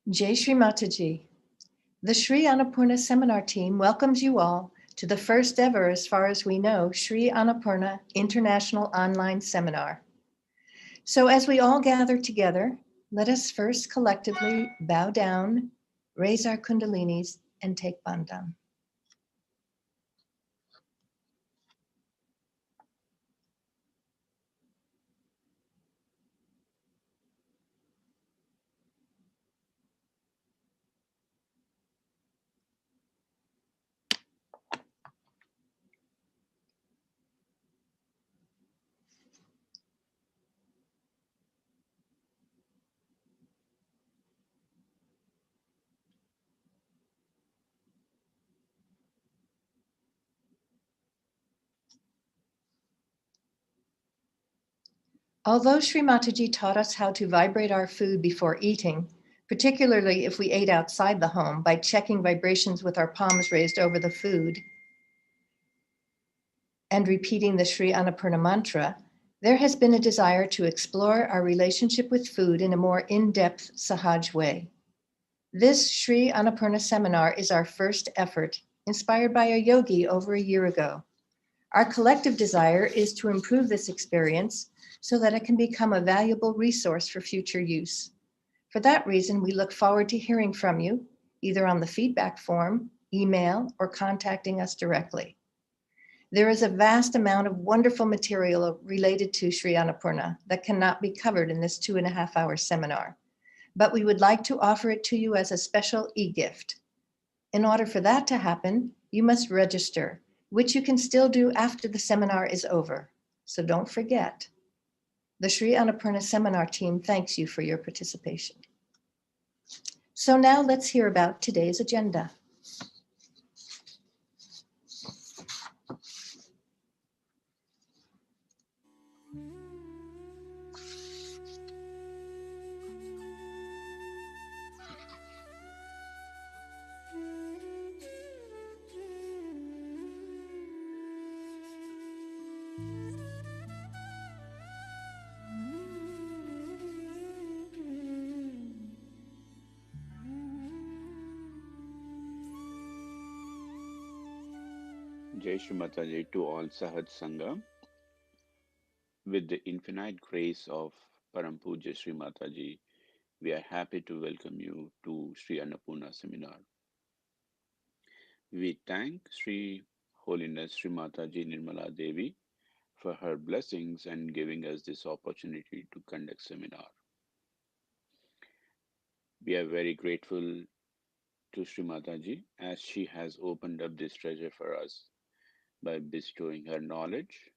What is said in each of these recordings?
Jai Shri Mataji. The Shri Annapurna seminar team welcomes you all to the first ever, as far as we know, Shri Annapurna International Online Seminar. So as we all gather together, let us first collectively bow down, raise our kundalinis, and take bandhan. Although Shri Mataji taught us how to vibrate our food before eating, particularly if we ate outside the home by checking vibrations with our palms raised over the food and repeating the Shri Annapurna mantra, there has been a desire to explore our relationship with food in a more in-depth Sahaj way. This Shri Annapurna seminar is our first effort, inspired by a yogi over a year ago. Our collective desire is to improve this experience so that it can become a valuable resource for future use. For that reason, we look forward to hearing from you, either on the feedback form, email, or contacting us directly. There is a vast amount of wonderful material related to Shri Annapurna that cannot be covered in this 2.5-hour seminar, but we would like to offer it to you as a special e-gift. In order for that to happen, you must register, which you can still do after the seminar is over. So don't forget. The Shri Annapurna seminar team thanks you for your participation. So now let's hear about today's agenda. Jai Shri Mataji to all Sahaj Sangha. With the infinite grace of Param Puja Shri Mataji, we are happy to welcome you to Shri Annapurna seminar. We thank Shri Holiness Shri Mataji Nirmala Devi for her blessings and giving us this opportunity to conduct seminar. We are very grateful to Shri Mataji as she has opened up this treasure for us by bestowing her knowledge,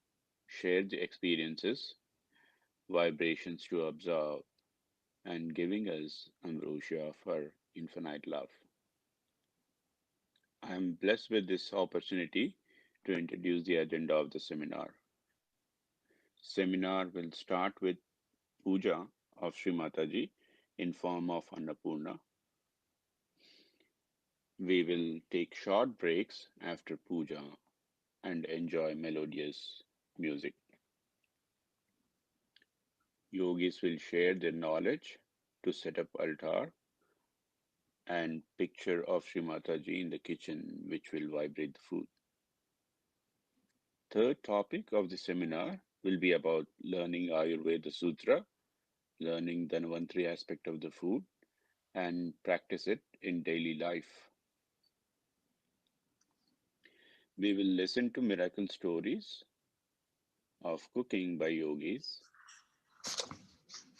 shared the experiences, vibrations to observe, and giving us ambrosia of her infinite love. I am blessed with this opportunity to introduce the agenda of the seminar. Seminar will start with Puja of Shri Mataji in form of Annapurna. We will take short breaks after Puja and enjoy melodious music. Yogis will share their knowledge to set up altar and picture of Shri Mataji in the kitchen, which will vibrate the food. Third topic of the seminar will be about learning Ayurveda Sutra, learning Dhanvantari aspect of the food, and practice it in daily life. We will listen to miracle stories of cooking by yogis,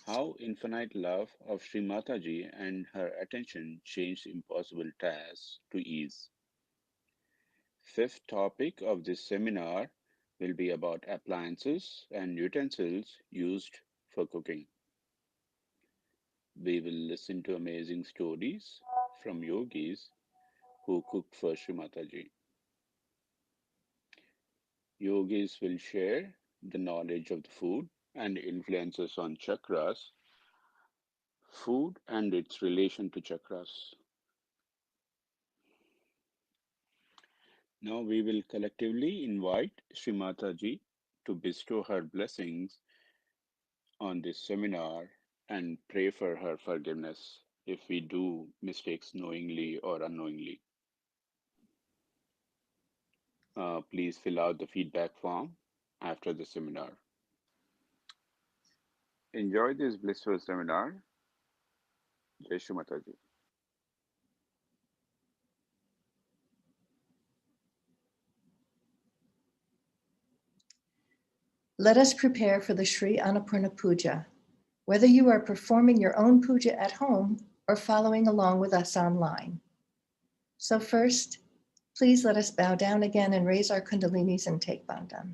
how infinite love of Sri Mataji and her attention changed impossible tasks to ease. Fifth topic of this seminar will be about appliances and utensils used for cooking. We will listen to amazing stories from yogis who cooked for Sri Mataji. Yogis will share the knowledge of the food and influences on chakras, food and its relation to chakras. Now we will collectively invite Sri Mataji to bestow her blessings on this seminar and pray for her forgiveness if we do mistakes knowingly or unknowingly. Please fill out the feedback form after the seminar. Enjoy this blissful seminar. Jai Shri Mataji. Let us prepare for the Shri Annapurna Puja, whether you are performing your own puja at home or following along with us online. So first, please let us bow down again and raise our kundalinis and take bhajan.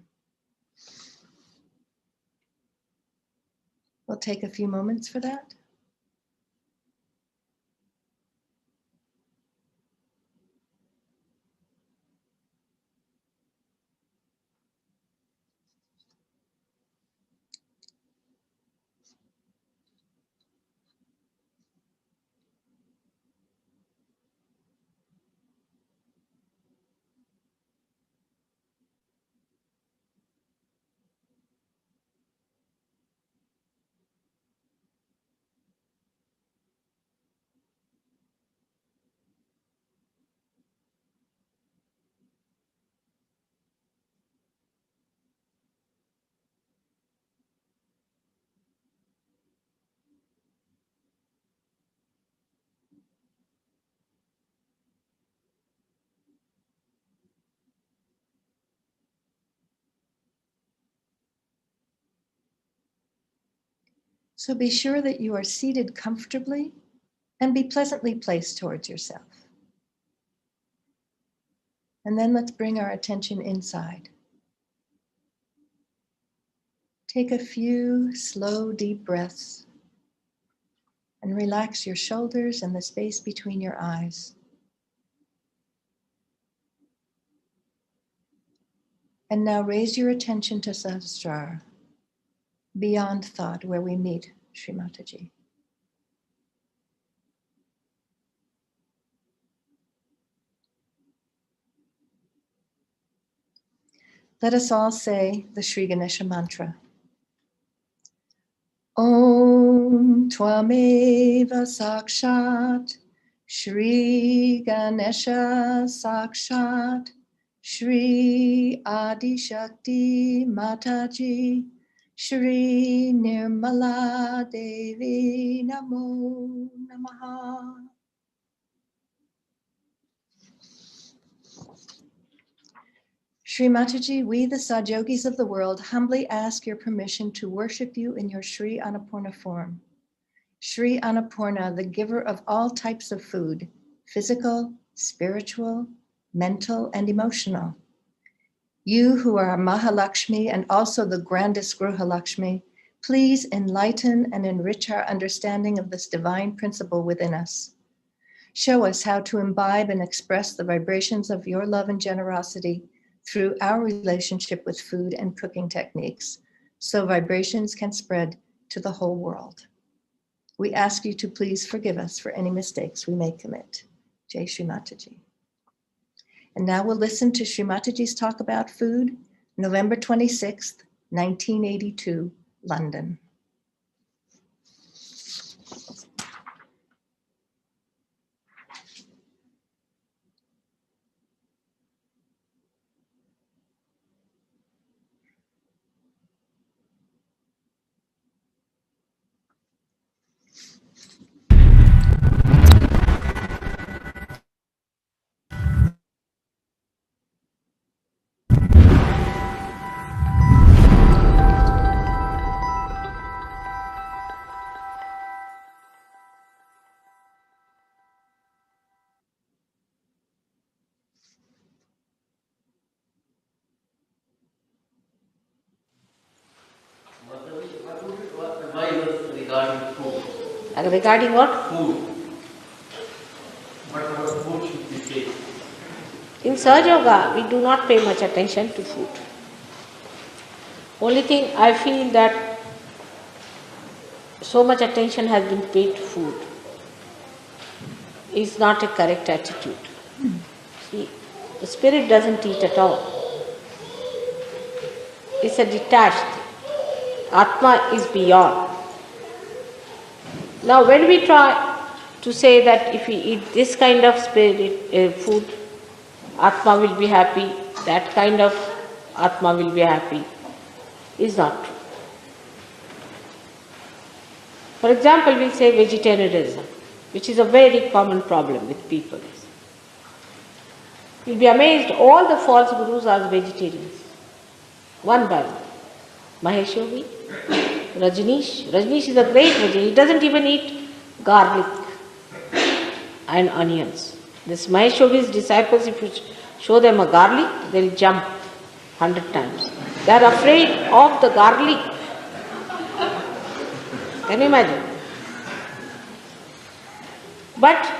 We'll take a few moments for that. So be sure that you are seated comfortably and be pleasantly placed towards yourself. And then let's bring our attention inside. Take a few slow, deep breaths and relax your shoulders and the space between your eyes. And now raise your attention to Sahasrara, beyond thought, where we meet Shri Mataji. Let us all say the Shri Ganesha mantra. Om Tvameva Sakshat Shri Ganesha Sakshat Shri Adi Shakti Mataji Shri Nirmala Devi Namo Namaha. Shri Mataji, we, the Sahaja Yogis of the world, humbly ask your permission to worship you in your Shri Annapurna form. Shri Annapurna, the giver of all types of food, physical, spiritual, mental, and emotional. You who are Mahalakshmi and also the grandest Gruhalakshmi, please enlighten and enrich our understanding of this divine principle within us. Show us how to imbibe and express the vibrations of your love and generosity through our relationship with food and cooking techniques, so vibrations can spread to the whole world. We ask you to please forgive us for any mistakes we may commit. Jai Shri Mataji. And now we'll listen to Shri Mataji's talk about food, November 26th, 1982, London. What advice regarding food? Regarding what? Food. What about food should we take? In Sahaja Yoga, we do not pay much attention to food. Only thing I feel that so much attention has been paid to food is not a correct attitude. See, the spirit doesn't eat at all. It's a detached thing. Atma is beyond. Now when we try to say that if we eat this kind of food, Atma will be happy, that kind of Atma will be happy, is not true. For example, we'll say vegetarianism, which is a very common problem with people. You'll be amazed, all the false gurus are vegetarians, one by one. Mahesh Yogi, Rajneesh is a great vegetarian, he doesn't even eat garlic and onions. This Mahesh Yogi's disciples, if you show them a garlic, they'll jump 100 times. They are afraid of the garlic. Can you imagine? But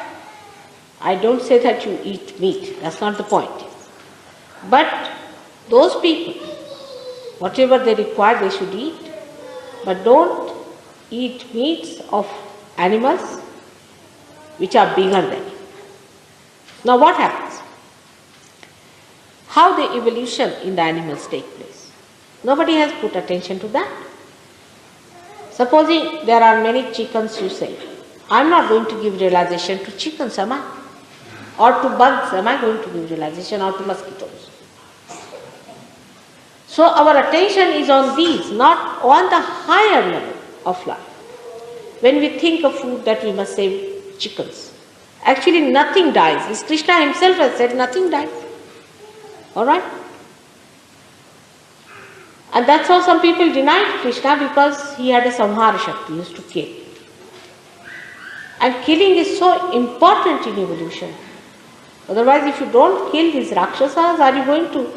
I don't say that you eat meat, that's not the point. But those people, whatever they require, they should eat. But don't eat meats of animals which are bigger than you. Now what happens? How the evolution in the animals take place? Nobody has put attention to that. Supposing there are many chickens, you say, I'm not going to give realization to chickens, am I? Or to bugs, am I going to give realization, or to mosquitoes? So our attention is on these, not on the higher level of life. When we think of food that we must save chickens, actually nothing dies. As Krishna himself has said, nothing dies. Alright? And that's how some people denied Krishna, because he had a samhara shakti, he used to kill. And killing is so important in evolution. Otherwise, if you don't kill these Rakshasas, are you going to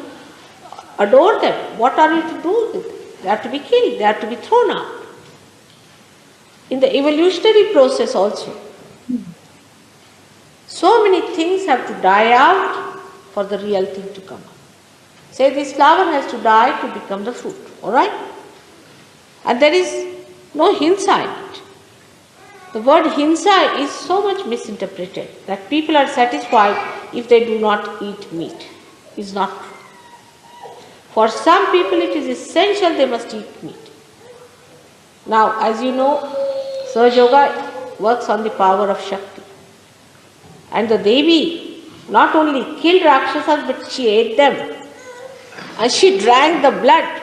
adore them? What are you to do with them? They are to be killed, they are to be thrown out. In the evolutionary process also, so many things have to die out for the real thing to come up. Say this flower has to die to become the fruit, alright? And there is no hinsa in it. The word hinsa is so much misinterpreted that people are satisfied if they do not eat meat. It's not true. For some people it is essential they must eat meat. Now, as you know, Sahaja Yoga works on the power of Shakti. And the Devi not only killed Rakshasas, but she ate them. And she drank the blood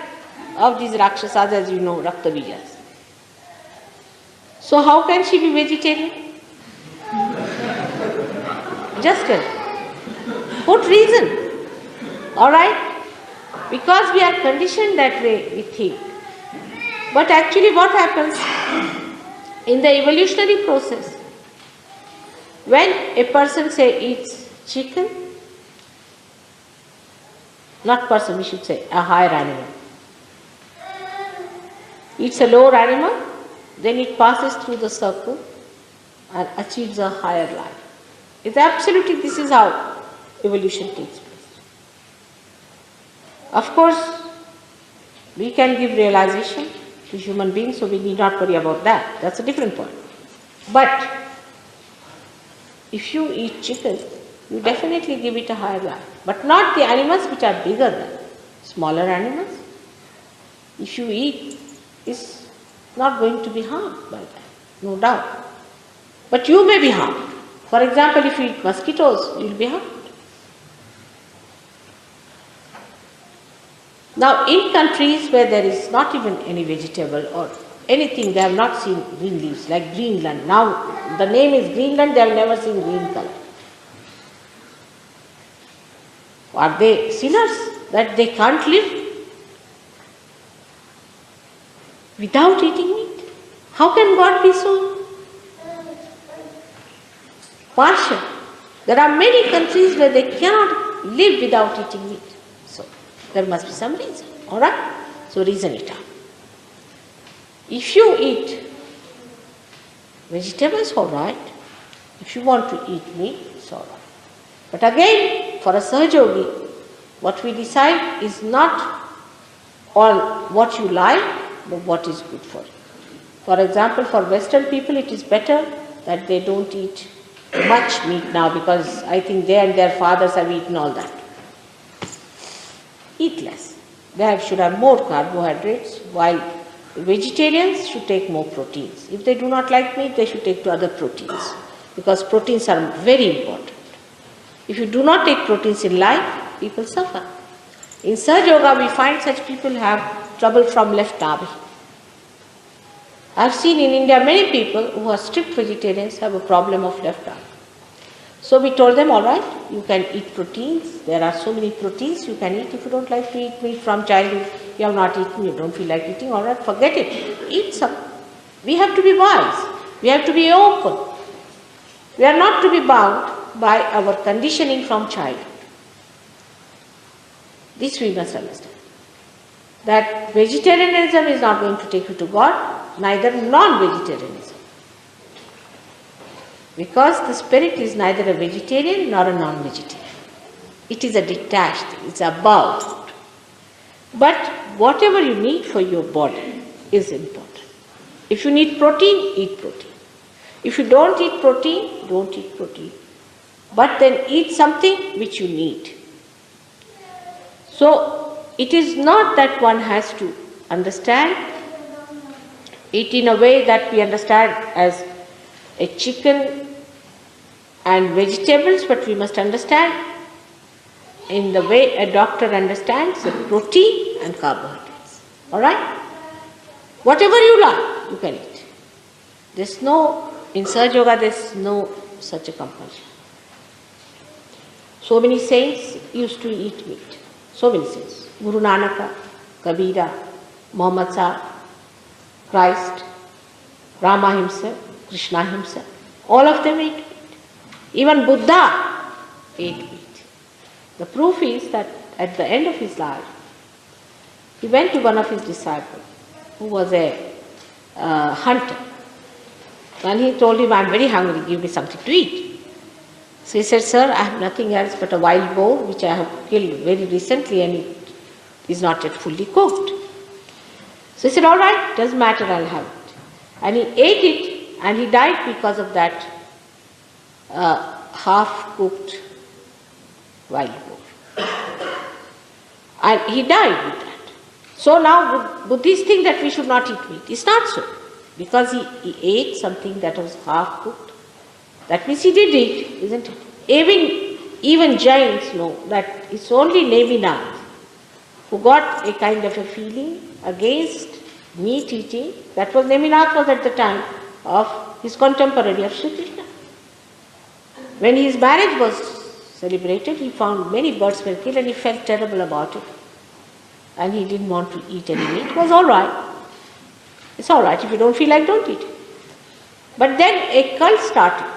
of these Rakshasas, as you know, Raktabijas. So how can she be vegetarian? Just tell. Put reason. Alright? Because we are conditioned that way, we think. But actually what happens in the evolutionary process, when a person say eats chicken, not person, we should say, a higher animal, eats a lower animal, then it passes through the circle and achieves a higher life. It's absolutely, this is how evolution takes place. Of course, we can give realization to human beings, so we need not worry about that. That's a different point. But if you eat chicken, you definitely give it a higher life. But not the animals which are bigger than smaller animals. If you eat, it's not going to be harmed by that, no doubt. But you may be harmed. For example, if you eat mosquitoes, you will be harmed. Now, in countries where there is not even any vegetable or anything, they have not seen green leaves, like Greenland. Now, the name is Greenland, they have never seen green color. Are they sinners that they can't live without eating meat? How can God be so partial? There are many countries where they cannot live without eating meat. So, there must be some reason, alright? So, reason it out. If you eat vegetables, alright. If you want to eat meat, it's alright. But again, for a Sahaja Yogi, what we decide is not on what you like, but what is good for you. For example, for Western people, it is better that they don't eat much meat now, because I think they and their fathers have eaten all that. Eat less. They should have more carbohydrates, while vegetarians should take more proteins. If they do not like meat, they should take to other proteins, because proteins are very important. If you do not take proteins in life, people suffer. In Sahaja Yoga, we find such people have trouble from left Nabhi. I have seen in India many people who are strict vegetarians have a problem of left Nabhi. So we told them, all right, you can eat proteins. There are so many proteins you can eat. If you don't like to eat meat from childhood, you have not eaten, you don't feel like eating, all right, forget it. Eat some. We have to be wise. We have to be open. We are not to be bound by our conditioning from childhood. This we must understand. That vegetarianism is not going to take you to God, neither non-vegetarianism. Because the spirit is neither a vegetarian nor a non-vegetarian. It is a detached thing, it's above food. But whatever you need for your body is important. If you need protein, eat protein. If you don't eat protein, don't eat protein. But then eat something which you need. So it is not that one has to understand it in a way that we understand as a chicken and vegetables, but we must understand in the way a doctor understands the protein and carbohydrates. Alright? Whatever you like, you can eat. There's no, in Sahaja Yoga, there's no such a compulsion. So many saints used to eat meat. So many saints. Guru Nanaka, Kabira, Muhammad Sahib, Christ, Rama himself, Krishna himself. All of them ate meat. Even Buddha ate meat. The proof is that at the end of his life, he went to one of his disciples, who was a hunter. And he told him, I'm very hungry, give me something to eat. So he said, sir, I have nothing else but a wild boar, which I have killed very recently and it is not yet fully cooked. So he said, all right, doesn't matter, I'll have it. And he ate it and he died because of that half-cooked wild boar. And he died with that. So now Buddhists think that we should not eat meat. It's not so. Because he ate something that was half-cooked. That means he did eat, isn't it? Even Jains know that it's only Nabhi who got a kind of a feeling against meat eating. That was Nabhi was at the time of his contemporary of Shri Krishna. When his marriage was celebrated, he found many birds were killed and he felt terrible about it. And he didn't want to eat any meat. It was all right. It's all right. If you don't feel like, don't eat it. But then a cult started.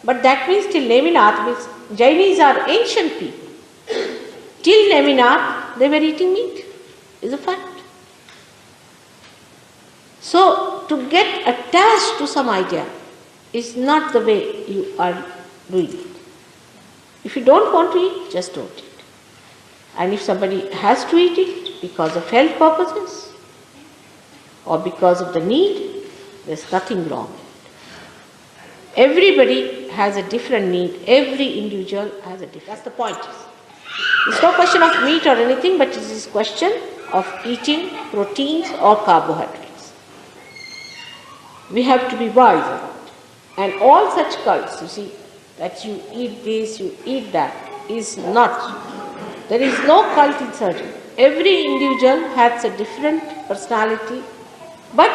But that means till Nabhi means Jainis are ancient people. Till Nabhi they were eating meat. Is a fact. So to get attached to some idea is not the way you are doing it. If you don't want to eat, just don't eat. And if somebody has to eat it because of health purposes or because of the need, there's nothing wrong. Everybody has a different need. Every individual has a different. That's the point. It's no question of meat or anything, but it is a question of eating proteins or carbohydrates. We have to be wise about it. And all such cults, you see, that you eat this, you eat that, is not. There is no cult in surgery. Every individual has a different personality, but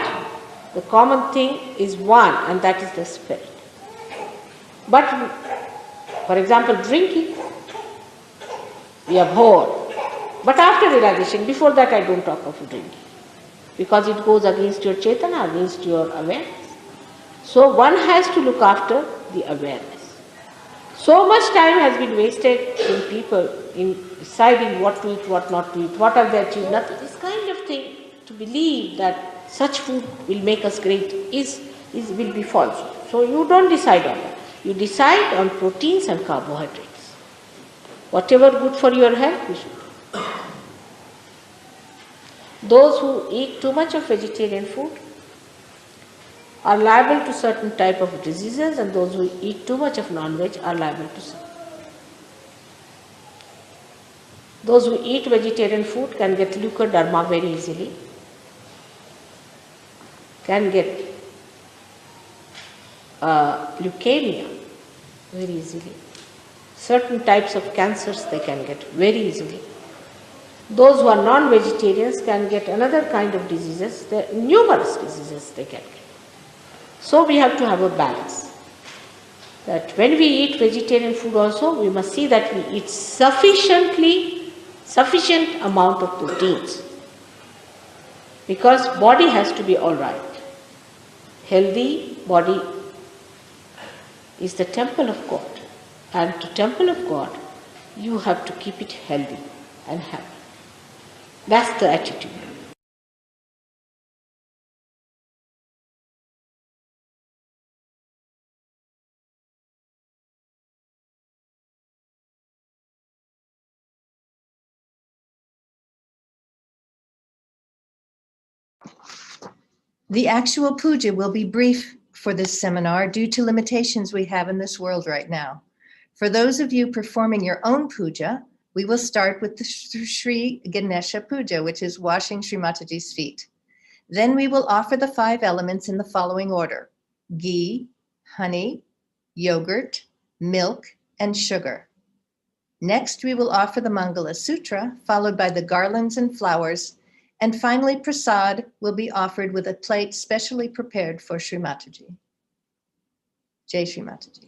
the common thing is one, and that is the spirit. But, for example, drinking, we abhor. But after realization, before that I don't talk of drinking, because it goes against your chetana, against your awareness. So one has to look after the awareness. So much time has been wasted in people in deciding what to eat, what not to eat, what have they achieved, nothing. This kind of thing, to believe that such food will make us great will be false. So you don't decide on that. You decide on proteins and carbohydrates. Whatever good for your health, you should do. Those who eat too much of vegetarian food are liable to certain type of diseases, and those who eat too much of non-veg are liable to some. Those who eat vegetarian food can get leukoderma very easily. can get leukemia very easily. Certain types of cancers they can get very easily. Those who are non-vegetarians can get another kind of diseases. There are numerous diseases they can get. So we have to have a balance. That when we eat vegetarian food also, we must see that we eat sufficient amount of proteins. Because body has to be all right. Healthy body is the temple of God. And to temple of God, you have to keep it healthy and happy. That's the attitude. The actual puja will be brief for this seminar due to limitations we have in this world right now. For those of you performing your own puja, we will start with the Shri Ganesha Puja, which is washing Shri Mataji's feet. Then we will offer the 5 elements in the following order: ghee, honey, yogurt, milk, and sugar. Next, we will offer the Mangala Sutra, followed by the garlands and flowers, and finally, prasad will be offered with a plate specially prepared for Shri Mataji. Jai Shri Mataji.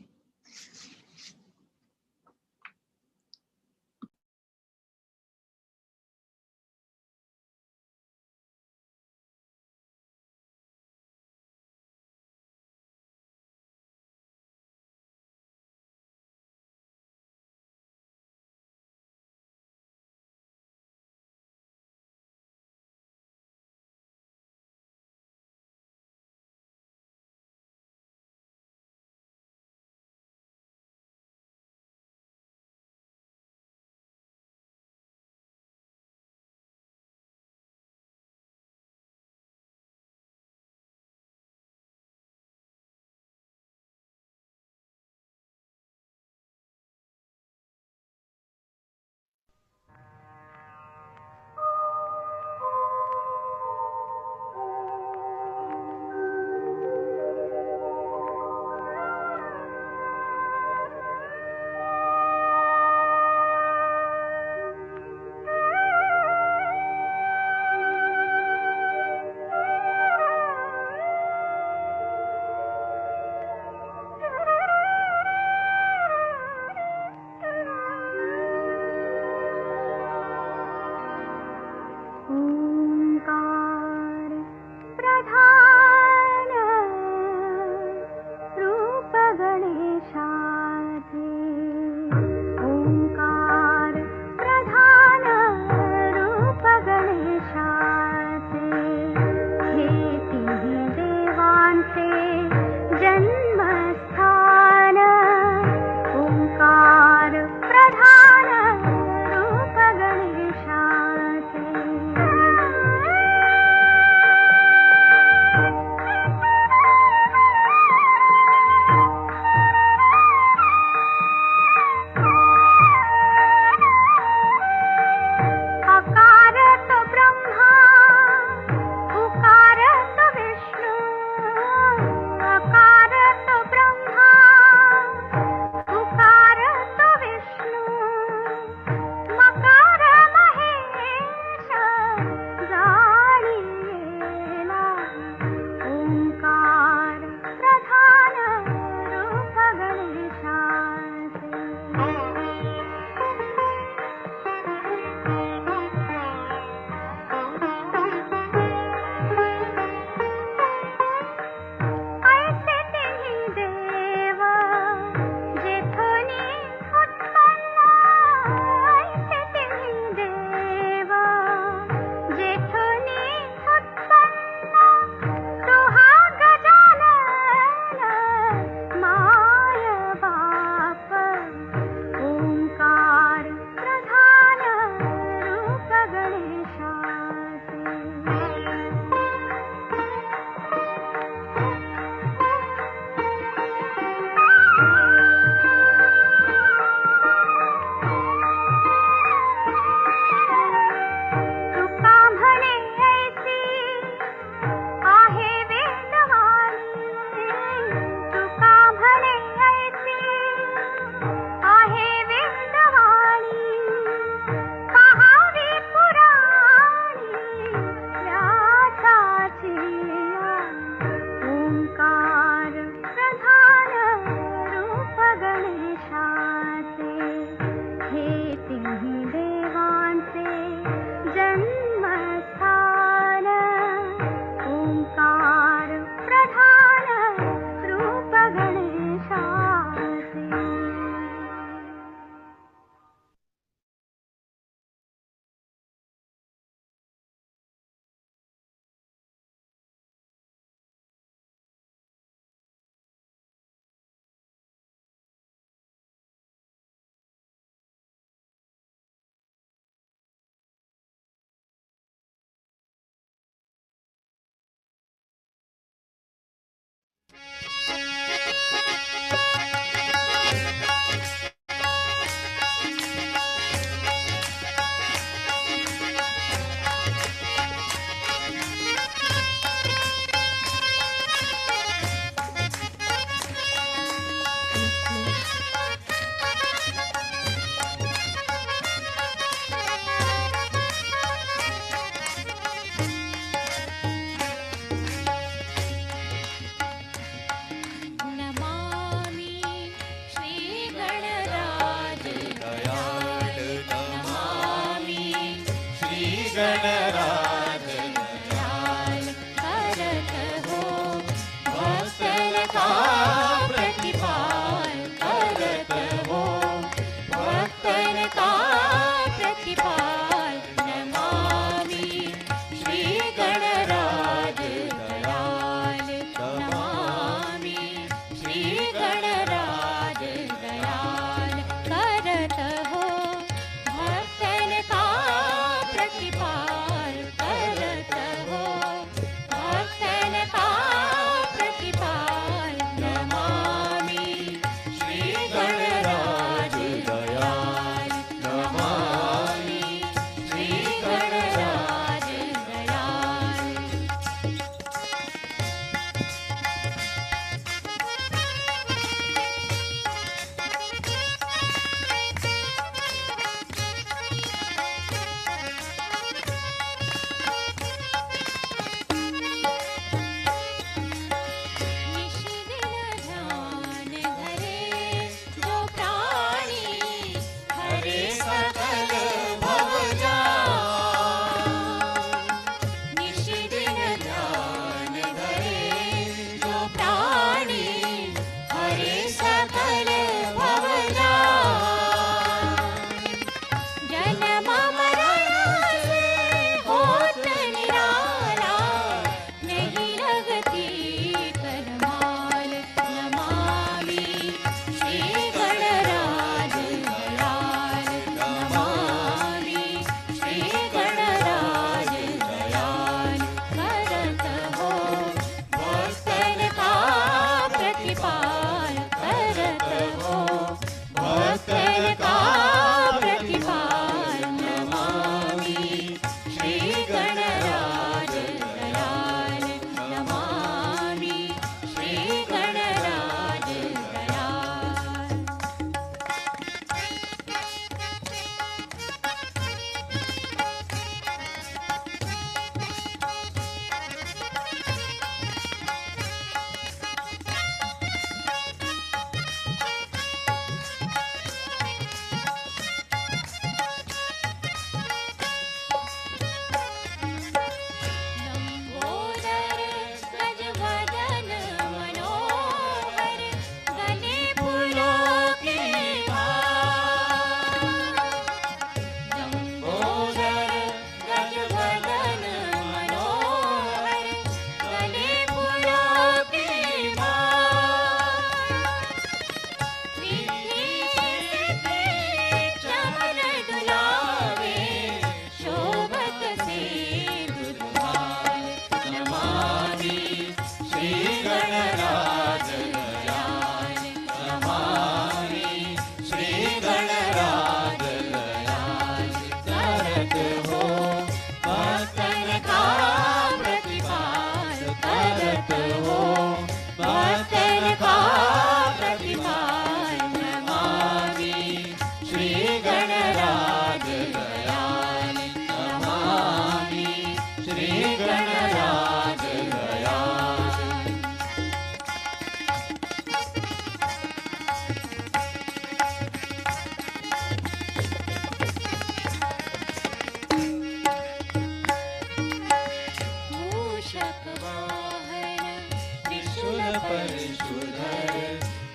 Parashudhar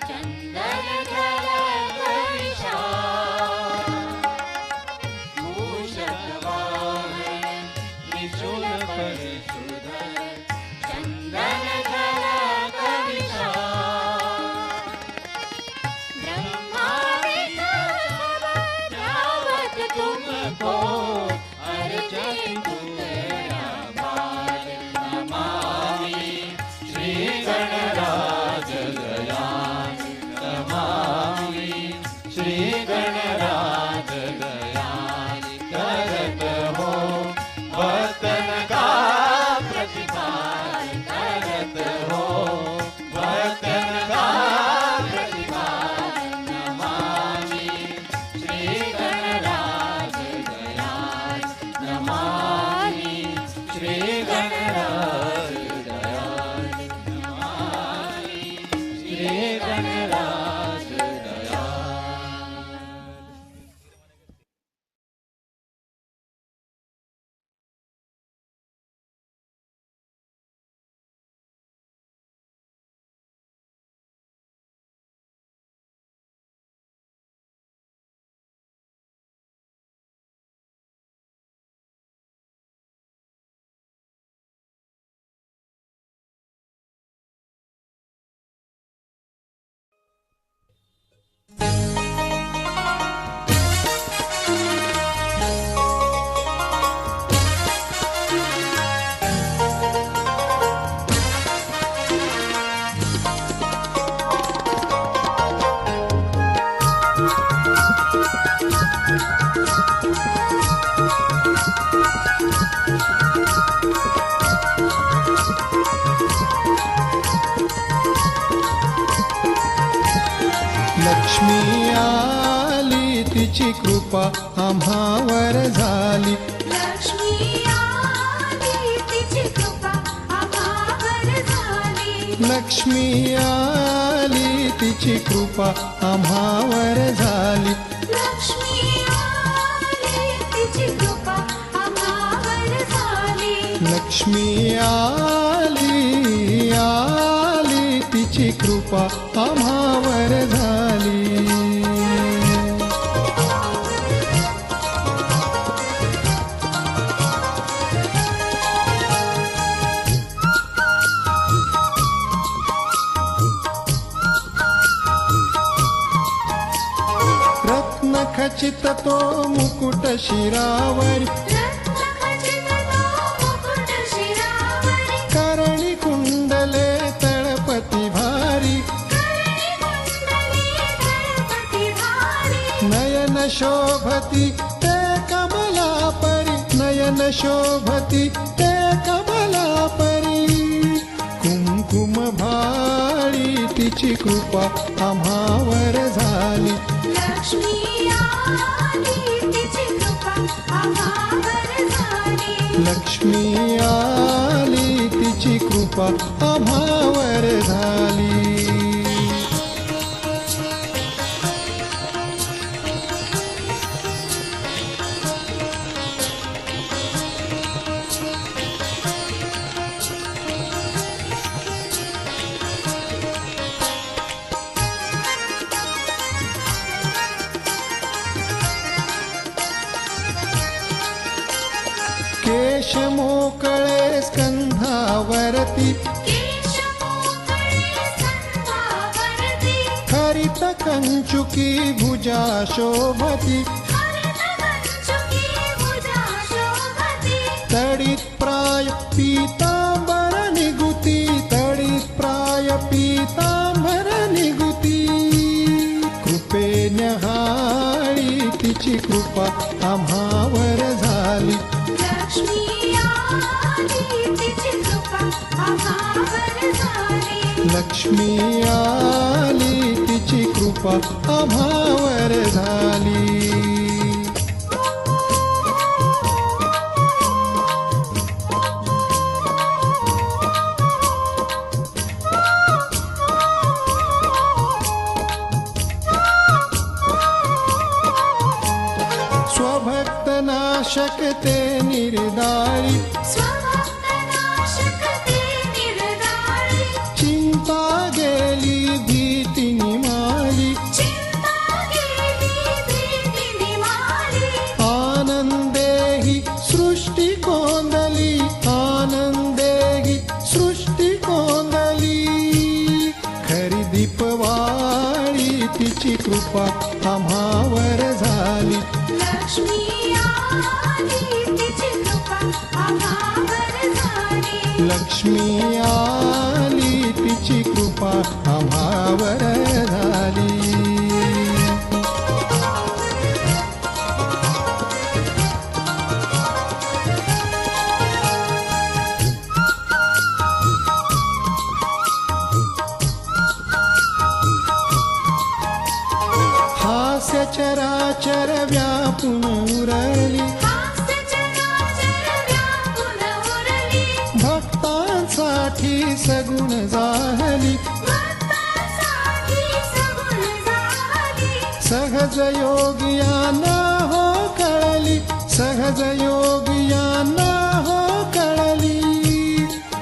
चंदन धर विशाल मूषक वाहन त्रिशूल परशुधर चंदन धर विशाल ब्रह्मा रावत तुमको अर्जन तुमरा बाल नमामि श्री गणराज दयाल नमामि श्री गणराज दयाल करत हो वतन का प्रतिपाल करत हो वतन का प्रतिपाल नमामि श्री गणराज दयाल नमामि श्री गणराज दयाल नमामि श्री गणराज दयाल। लक्ष्मी आली तिची कृपा आम्हावर झाली लक्ष्मी आली तिची कृपा आम्हावर झाली लक्ष्मी आली तिची कृपा आम्हावर झाली लक्ष्मी आली तिची कृपा आम्हावर झाली लक्ष्मी आली तिची कृपा आम्हावर झाली रत्नखचित तो मुकुट शिरावरी रत्नखचित तो मुकुट शिरावरी करणी कुंडले तळपती भारी करणी कुंडली तळपती भारी नयन शोभती ते कमला परी नयन शोभती ते कमला परी कुंकुम भाळी तिची कृपा आम्हावर झाली लक्ष्मी आली तिची कृपा आम्हावर झाली लक्ष्मी आली तिची कृपा आम्हावर झाली केश मोकळे स्कंधावरती केश मोकळे संभावरती हरित कंचुकी भुजा शोभती हरित कंचुकी भुजा शोभती तडित प्राय पीतांबर निगुती तडित प्राय पीतांबर निगुती कृपे न्याहाळी तिची कृपा आम्हावर झाली लक्ष्मी आली तिची कृपा आम्हावर झाली लक्ष्मी आली तिची कृपा आम्हावर झाली स्वभक्त नाशक ते निर्दाळी स्वभक्त नाशक ते निर्दाळी चिंता कृपा आम्हावर झाली. लक्ष्मी आली तिची कृपा आम्हावर झाली. लक्ष्मी आली तिची कृपा आम्हावर झाली. हास्य चराचर व्यापून उरली. हास्य चराचर व्यापून उरली. भक्तांसाठी सगुण जाहली. भक्तांसाठी सगुण झाली. सहज योगियांना हो कळली. सहज योगियांना हो कळली.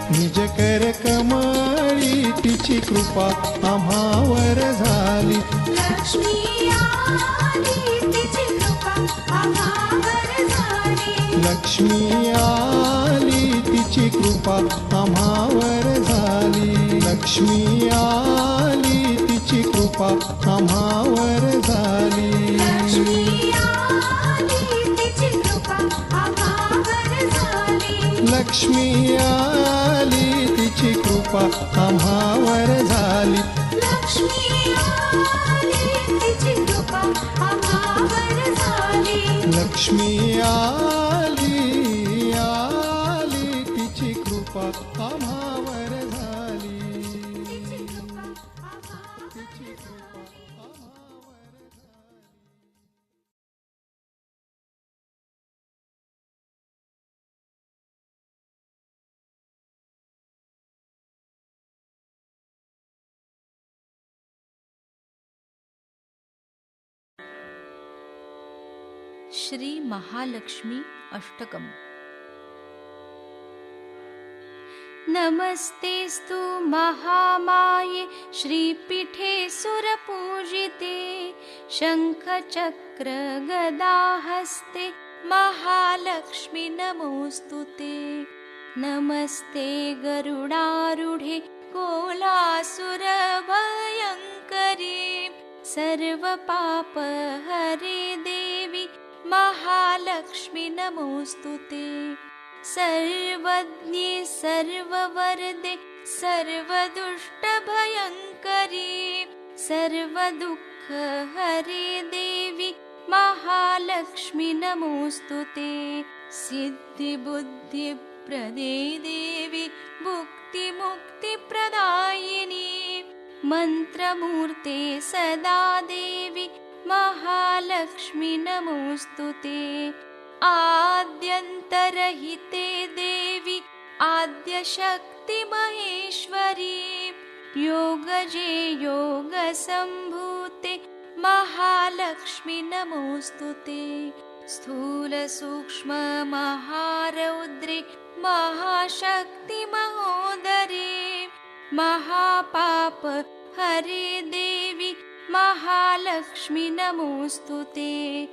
निज कर कमळी तिची कृपा आम्हावर झाली. लक्ष्मी आली तिची कृपा आम्हावर झाली. लक्ष्मी आली तिची कृपा आम्हावर झाली. लक्ष्मी आली तिची कृपा आम्हावर झाली. लक्ष्मी आली तिची कृपा आम्हावर झाली. लक्ष्मी आली तिची कृपा आम्हावर झाली. लक्ष्मी आली तिची कृपा आम्हावर झाली. लक्ष्मी आली तिची कृपा आम्हावर झाली. तिची कृपा आम्हावर तिची कृपा झाली. आम्हावर झाली. श्री महालक्ष्मी अष्टकम्. नमस्तेस्तु महामाये श्रीपीठे सुरपूजिते. शङ्खचक्र गदाहस्ते महालक्ष्मी नमोऽस्तु ते. नमस्ते गरुडारूढे कोलासुरभयङ्करी. सर्वपापहरे देवी महालक्ष्मी नमोऽस्तु ते. सर्वज्ञे सर्ववरदे सर्वदुष्टभयङ्करी. सर्वदुःखहरे देवी महालक्ष्मी नमोऽस्तु ते. सिद्धिबुद्धिप्रदे देवी भुक्तिमुक्तिप्रदायिनी. मन्त्रमूर्ते सदा देवी महालक्ष्मी नमोऽस्तु ते. आद्यन्तरहिते देवी आद्यशक्ति महेश्वरी. योगजे योगसम्भूते महालक्ष्मी नमोऽस्तु ते. स्थूलसूक्ष्म महारौद्रे महाशक्ति महोदरे. महापाप हरे देवी महालक्ष्मी नमोऽस्तु ते.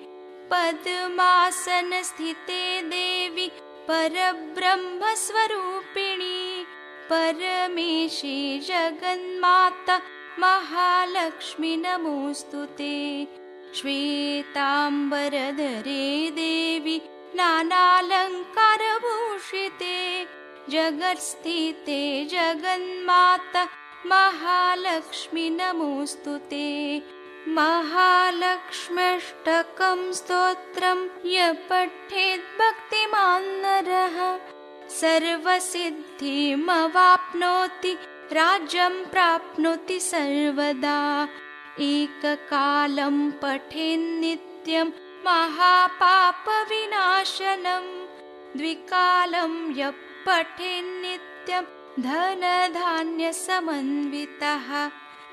पद्मासनस्थिते देवी परब्रह्मस्वरूपिणी. परमेशे जगन्माता महालक्ष्मी नमोऽस्तु ते. श्वेताम्बरधरे देवी नानालङ्कारभूषिते. जगत्स्थिते जगन्माता महालक्ष्मी नमोऽस्तु ते. महालक्ष्म्यष्टकं स्तोत्रं य पठेत् भक्तिमान् नरः सर्वसिद्धिमवाप्नोति. राज्यं प्राप्नोति सर्वदा. एककालं पठेन्नित्यं महापापविनाशनं. द्विकालं यः पठेन्नित्यं धनधान्यसमन्वितः.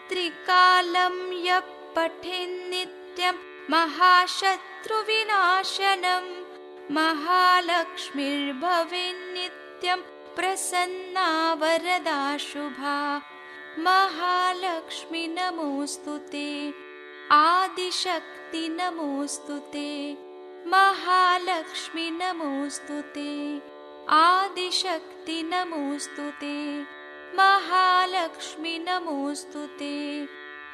त्रिकालं यः पठेन्नित्यं महाशत्रुविनाशनं. महालक्ष्मीर्भवेन्नित्यं प्रसन्ना वरदा शुभा. महालक्ष्मी नमोऽस्तु ते. आदिशक्ति नमोऽस्तु ते. महालक्ष्मी नमोऽस्तु ते. आदिशक्ति नमोऽस्तु ते. महालक्ष्मी नमोऽस्तु ते.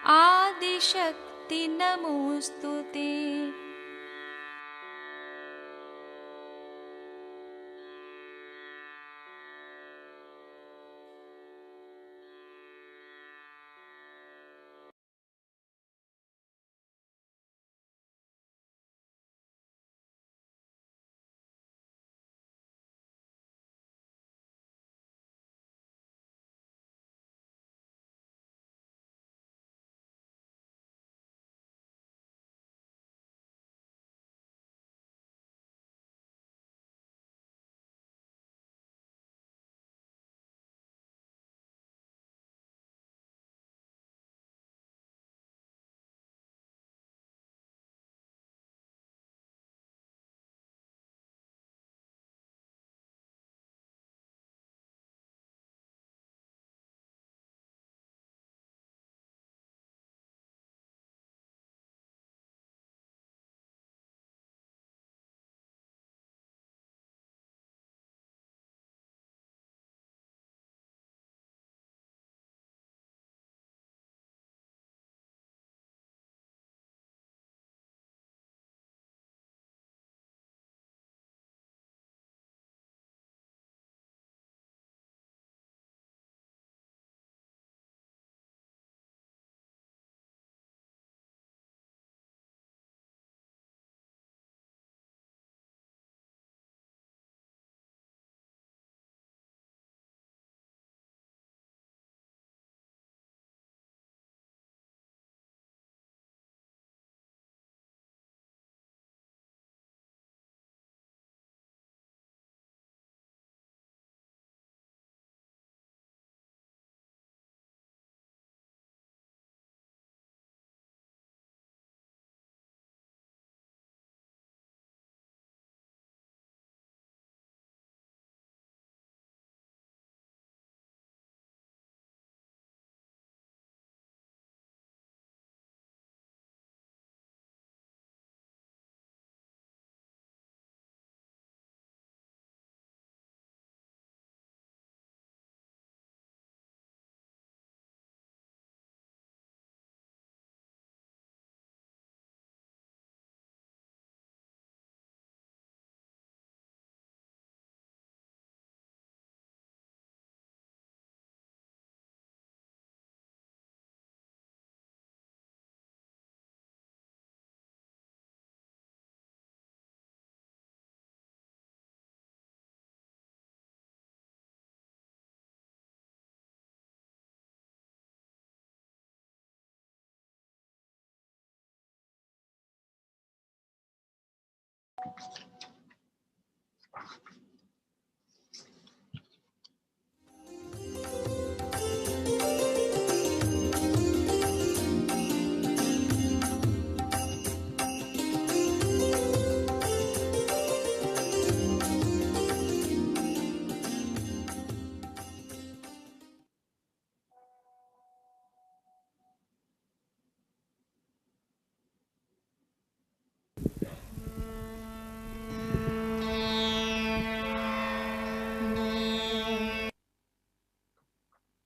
आदिशक्ति ते नमोऽस्तु ते।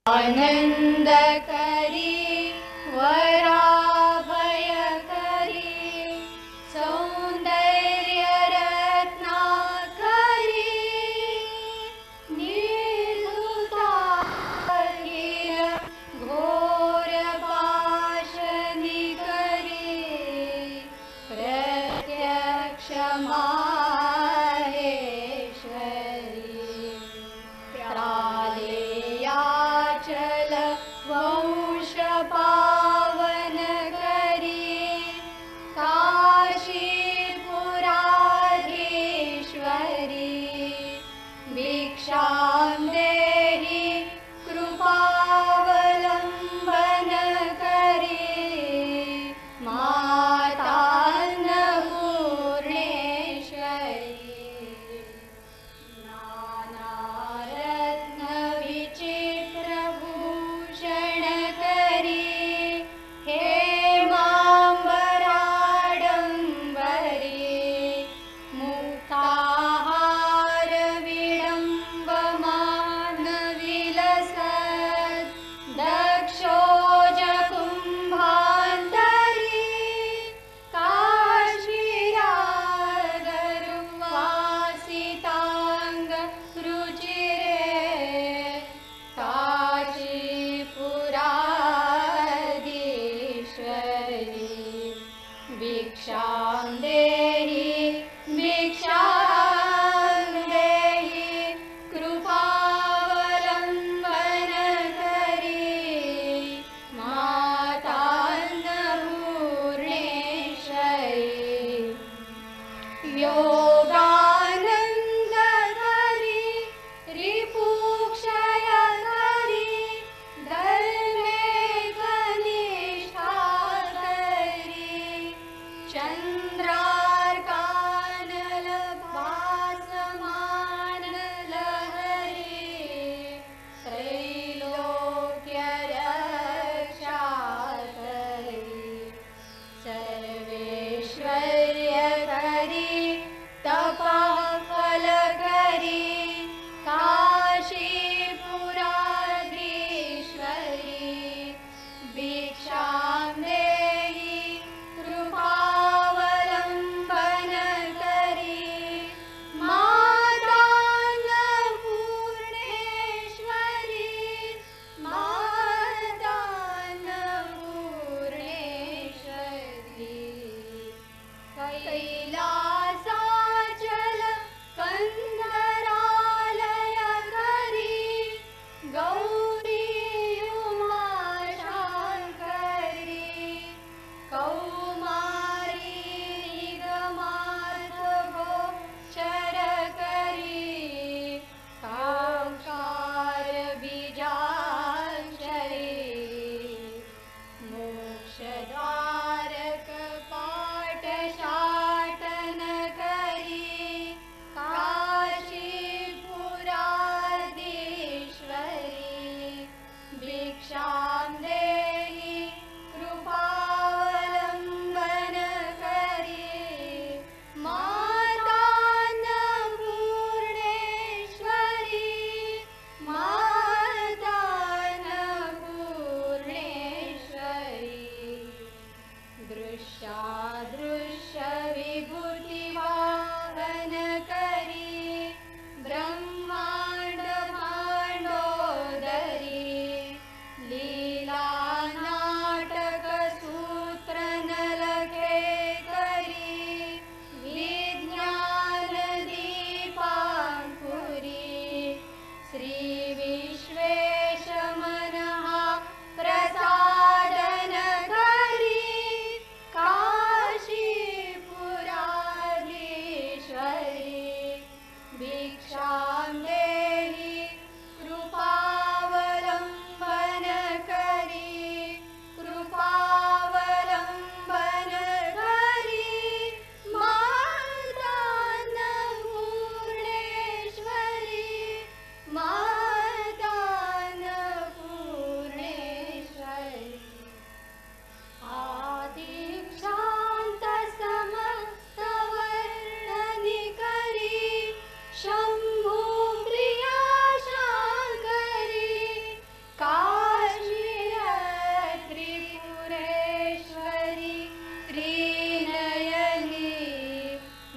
आनंद करी वराभय करी सौंदर्य रत्ना करी निर्धुता घोर पाशनि करी प्रत्यक्ष माहेश्वरी प्रालेयाचल वौ विश्वेशमनः प्रसादन करी काशीपुराधीश्वरी भिक्षां देहि कृपावलम्बन करी कृपावलम्बन करी माता अन्नपूर्णेश्वरी माता अन्नपूर्णेश्वरी आदिक्षान्तसमस्तवर्णनिकरी शम्भुं प्रिया शाङ्करी काश्मीरत्रिपुरेश्वरी त्रिनयनी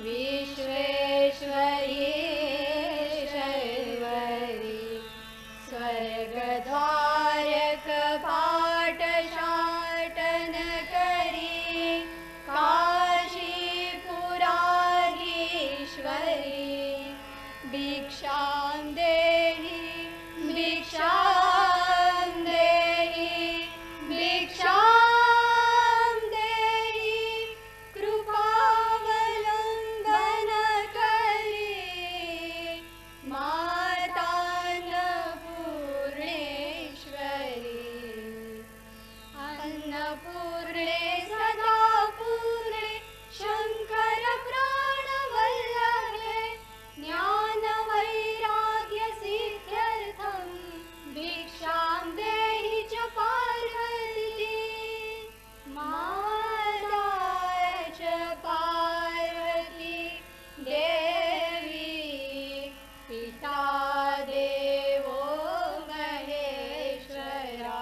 विश्वेश्वरी शैवरी स्वर्गद्वारकपाटशाटन करी काशीपुराधीश्वरी भिक्षां देहि भिक्षां देहि भिक्षां देहि कृपावलम्बन करी माता अन्नपूर्णेश्वरी अन्नपूर्णे सदा पूर्णे शङ्कर प्राणवल्लभे ज्ञानवैराग्यसिद्ध्यर्थं भिक्षां देहि च पार्वती माता च पार्वती देवी पिता देवो महेश्वरा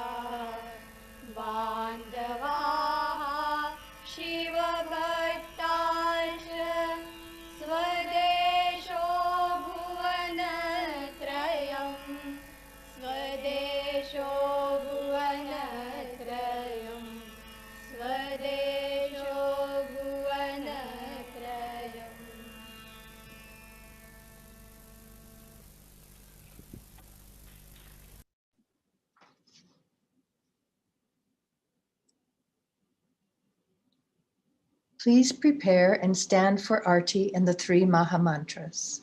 बान्धवाः शिवभक्ताश्च स्वदेशो भुवनत्रयं स्वदेशो भुवनत्रयं स्वदेशो भुवनत्रयम् Please prepare and stand for Arti and the three Maha Mantras.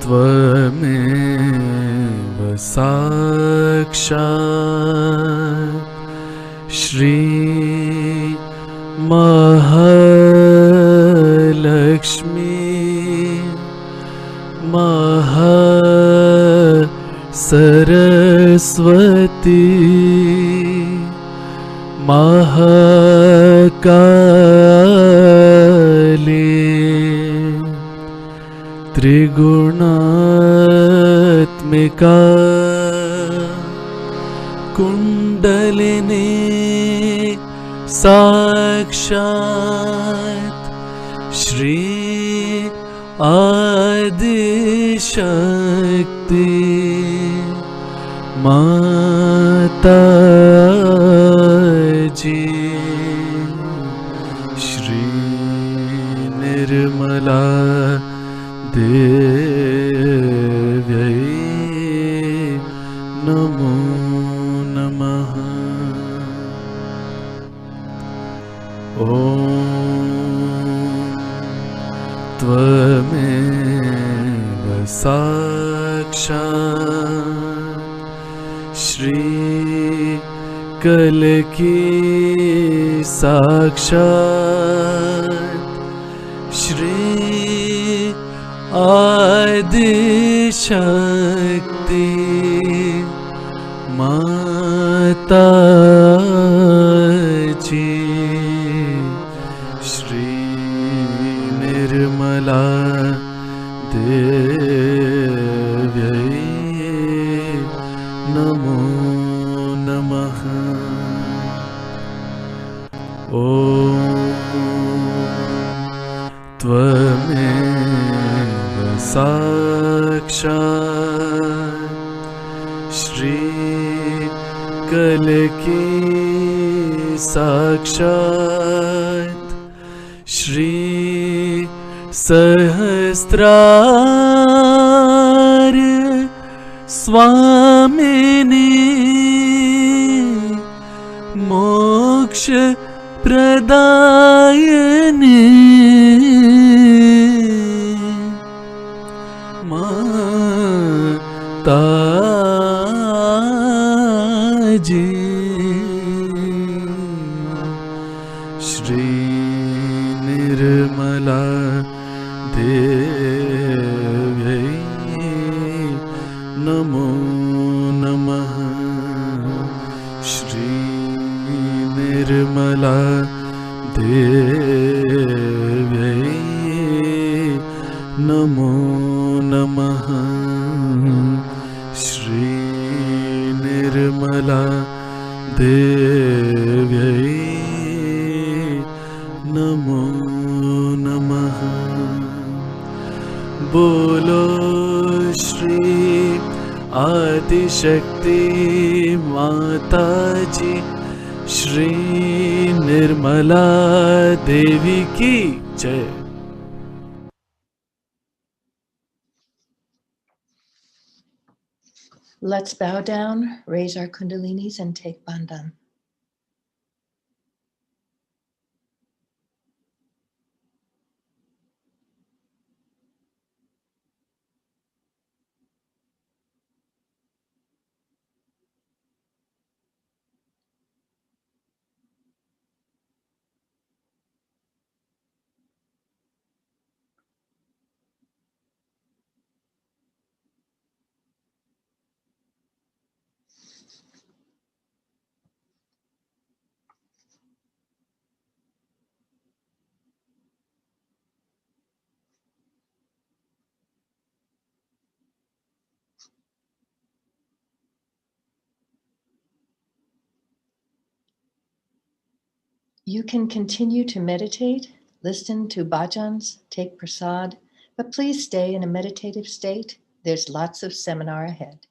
त्वमेव साक्षात् श्री महालक्ष्मी सरस्वती महाकाली त्रिगुणात्मिका कुण्डलिनी साक्षात् श्री आदिशक्ति माताजी श्री निर्मला देव्यै नमो नमः। ॐ त्वमेव साक्षात् श्री कलकी साक्षात् श्री आदिशक्ति माताजी श्री निर्मला देव्यै नमो नमः। ॐ त्वमेव साक्षात् श्री कलकी साक्षात् श्री सहस्रार स्वामिनी मोक्ष प्रदायिनी माताजी श्री निर्मला देव्यै नमो नमः। श्री निर्मला देव्यै नमो नमः। श्री निर्मला देव्यै नमो नमः। बोलो श्री आदिशक्ति माताजी श्री निर्मला देवी की जय। Let's bow down, raise our kundalinis, and take bandhan. You can continue to meditate, listen to bhajans, take prasad, but please stay in a meditative state. There's lots of seminar ahead.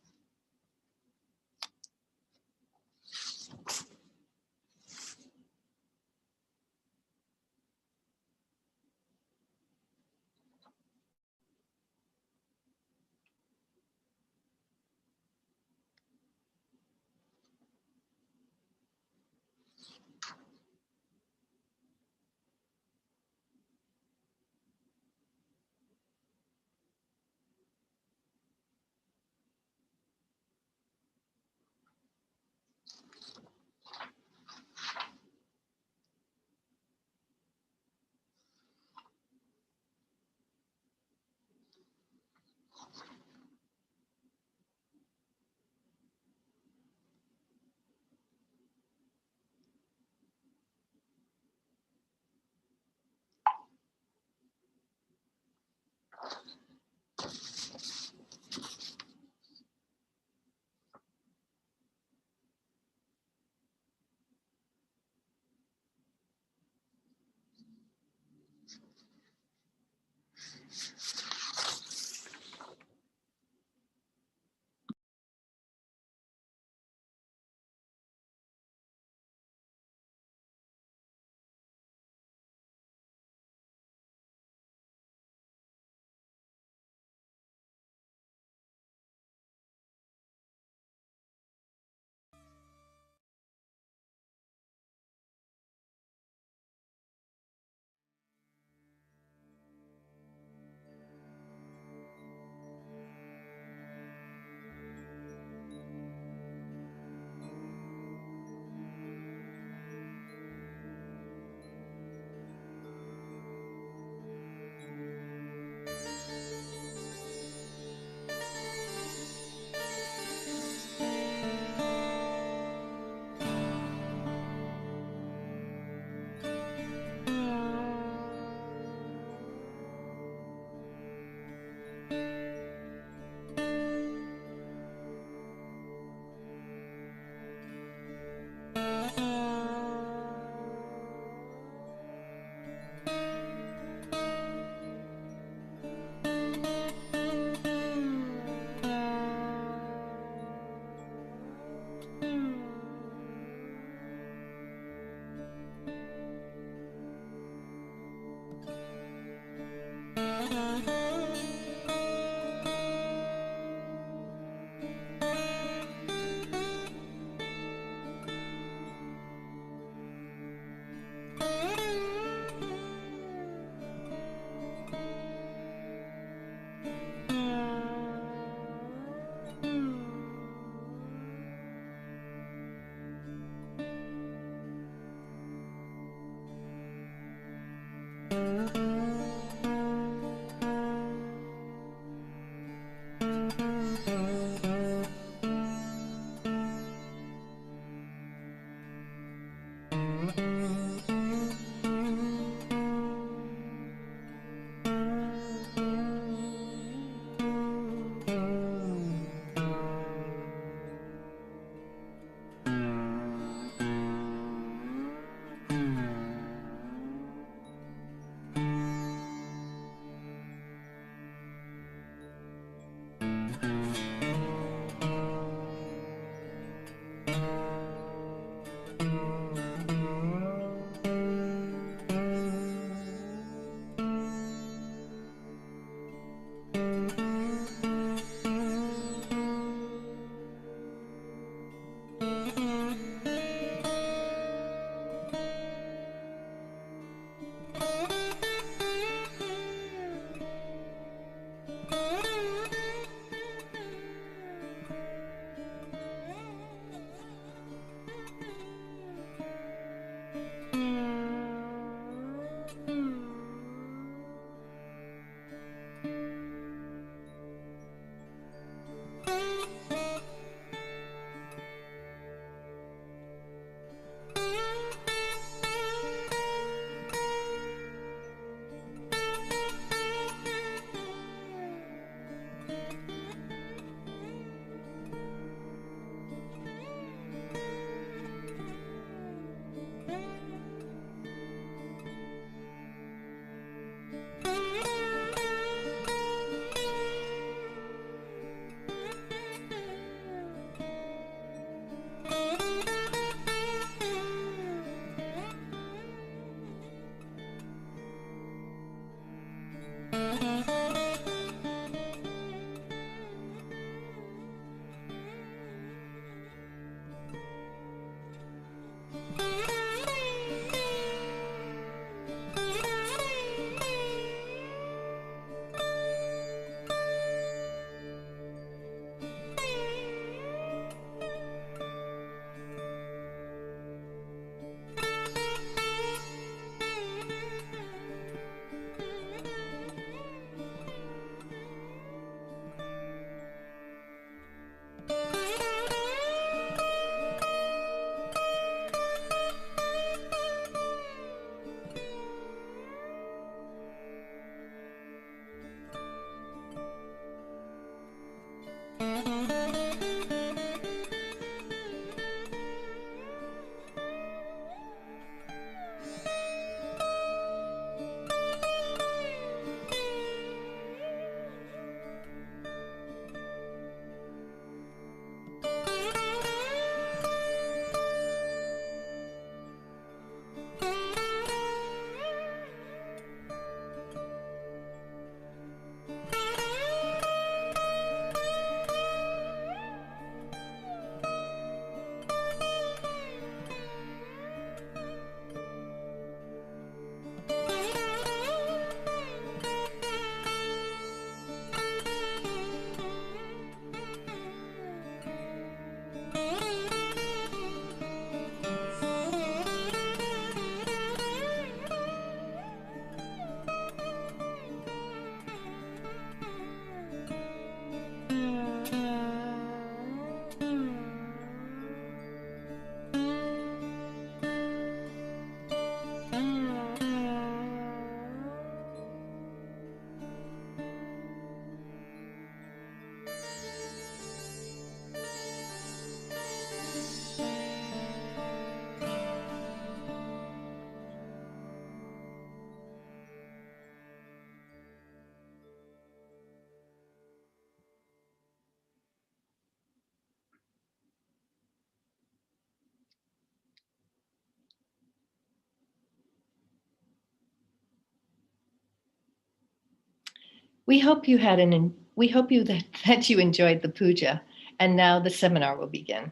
We hope you that you enjoyed the puja, and now the seminar will begin.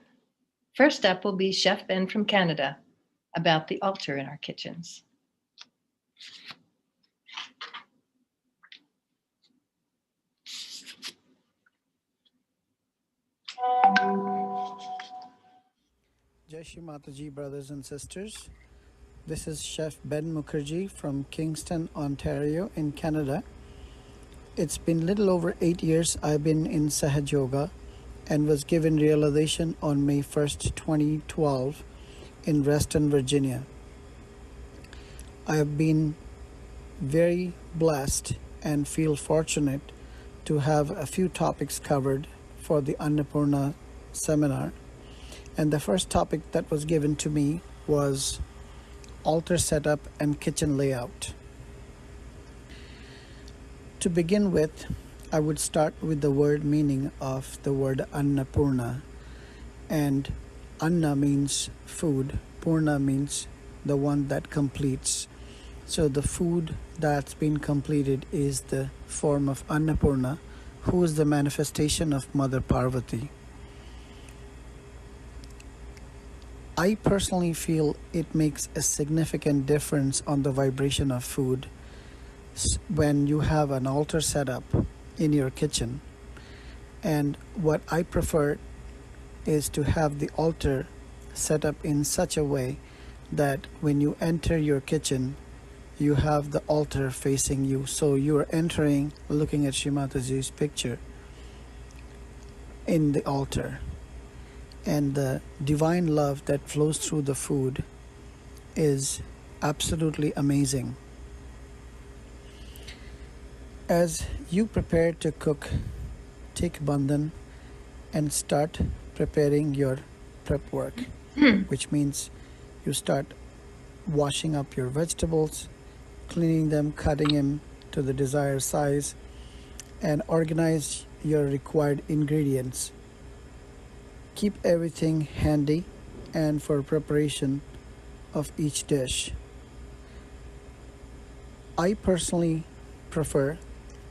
First up will be Chef Ben from Canada about the altar in our kitchens. Jai Shri Mataji, brothers and sisters. This is Chef Ben Mukherjee from Kingston, Ontario in Canada. It's been little over 8 years I've been in Sahaja Yoga and was given realization on May 1st, 2012 in Reston, Virginia. I have been very blessed and feel fortunate to have a few topics covered for the Annapurna seminar. And the first topic that was given to me was altar setup and kitchen layout. To begin with, I would start with the word meaning of the word Annapurna. And Anna means food, Purna means the one that completes. So the food that's been completed is the form of Annapurna, who is the manifestation of Mother Parvati. I personally feel it makes a significant difference on the vibration of food when you have an altar set up in your kitchen. And what I prefer is to have the altar set up in such a way that when you enter your kitchen, you have the altar facing you. So you're entering, looking at Shri Mataji's picture in the altar. And the divine love that flows through the food is absolutely amazing. As you prepare to cook, take bandhan and start preparing your prep work, which means you start washing up your vegetables, cleaning them, cutting them to the desired size, and organize your required ingredients. Keep everything handy and for preparation of each dish. I personally prefer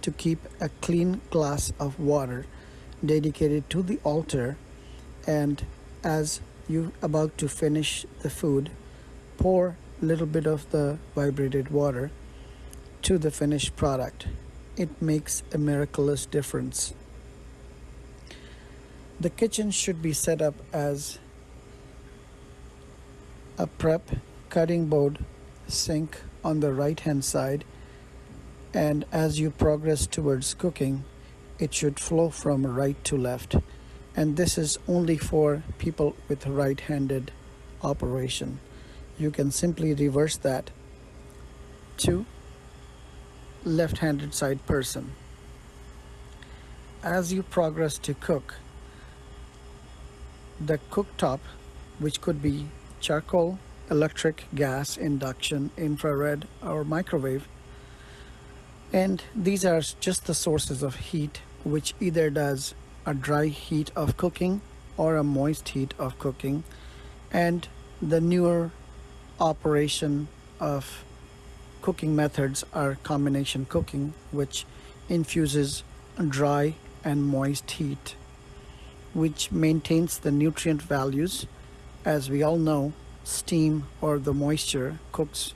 to keep a clean glass of water dedicated to the altar, and as you're about to finish the food, pour a little bit of the vibrated water to the finished product. It makes a miraculous difference. The kitchen should be set up as a prep cutting board, sink on the right hand side, and as you progress towards cooking, it should flow from right to left. And this is only for people with right-handed operation. You can simply reverse that to left-handed side person. As you progress to cook, the cooktop, which could be charcoal, electric, gas, induction, infrared, or microwave, and these are just the sources of heat, which either does a dry heat of cooking or a moist heat of cooking. And the newer operation of cooking methods are combination cooking, which infuses dry and moist heat, which maintains the nutrient values. As we all know, steam or the moisture cooks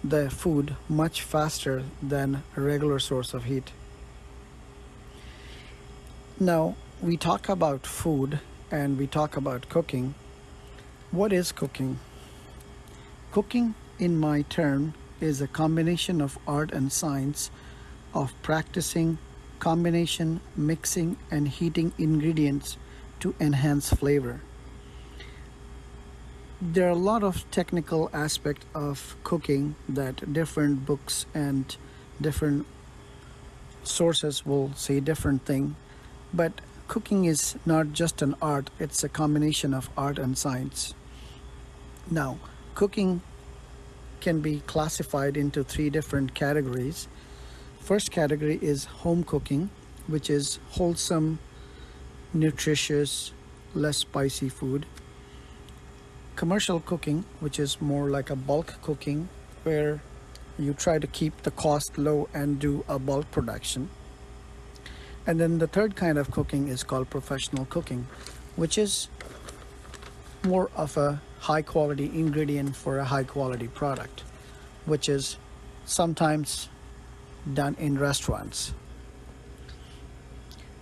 the food much faster than a regular source of heat. Now, we talk about food and we talk about cooking. What is cooking? Cooking, in my term, is a combination of art and science of practicing combination, mixing, and heating ingredients to enhance flavor. There are a lot of technical aspects of cooking that different books and different sources will say different thing, but cooking is not just an art, it's a combination of art and science. Now, cooking can be classified into 3 different categories. First category is home cooking, which is wholesome, nutritious, less spicy food. Commercial cooking, which is more like a bulk cooking, where you try to keep the cost low and do a bulk production. And then the third kind of cooking is called professional cooking, which is more of a high quality ingredient for a high quality product, which is sometimes done in restaurants.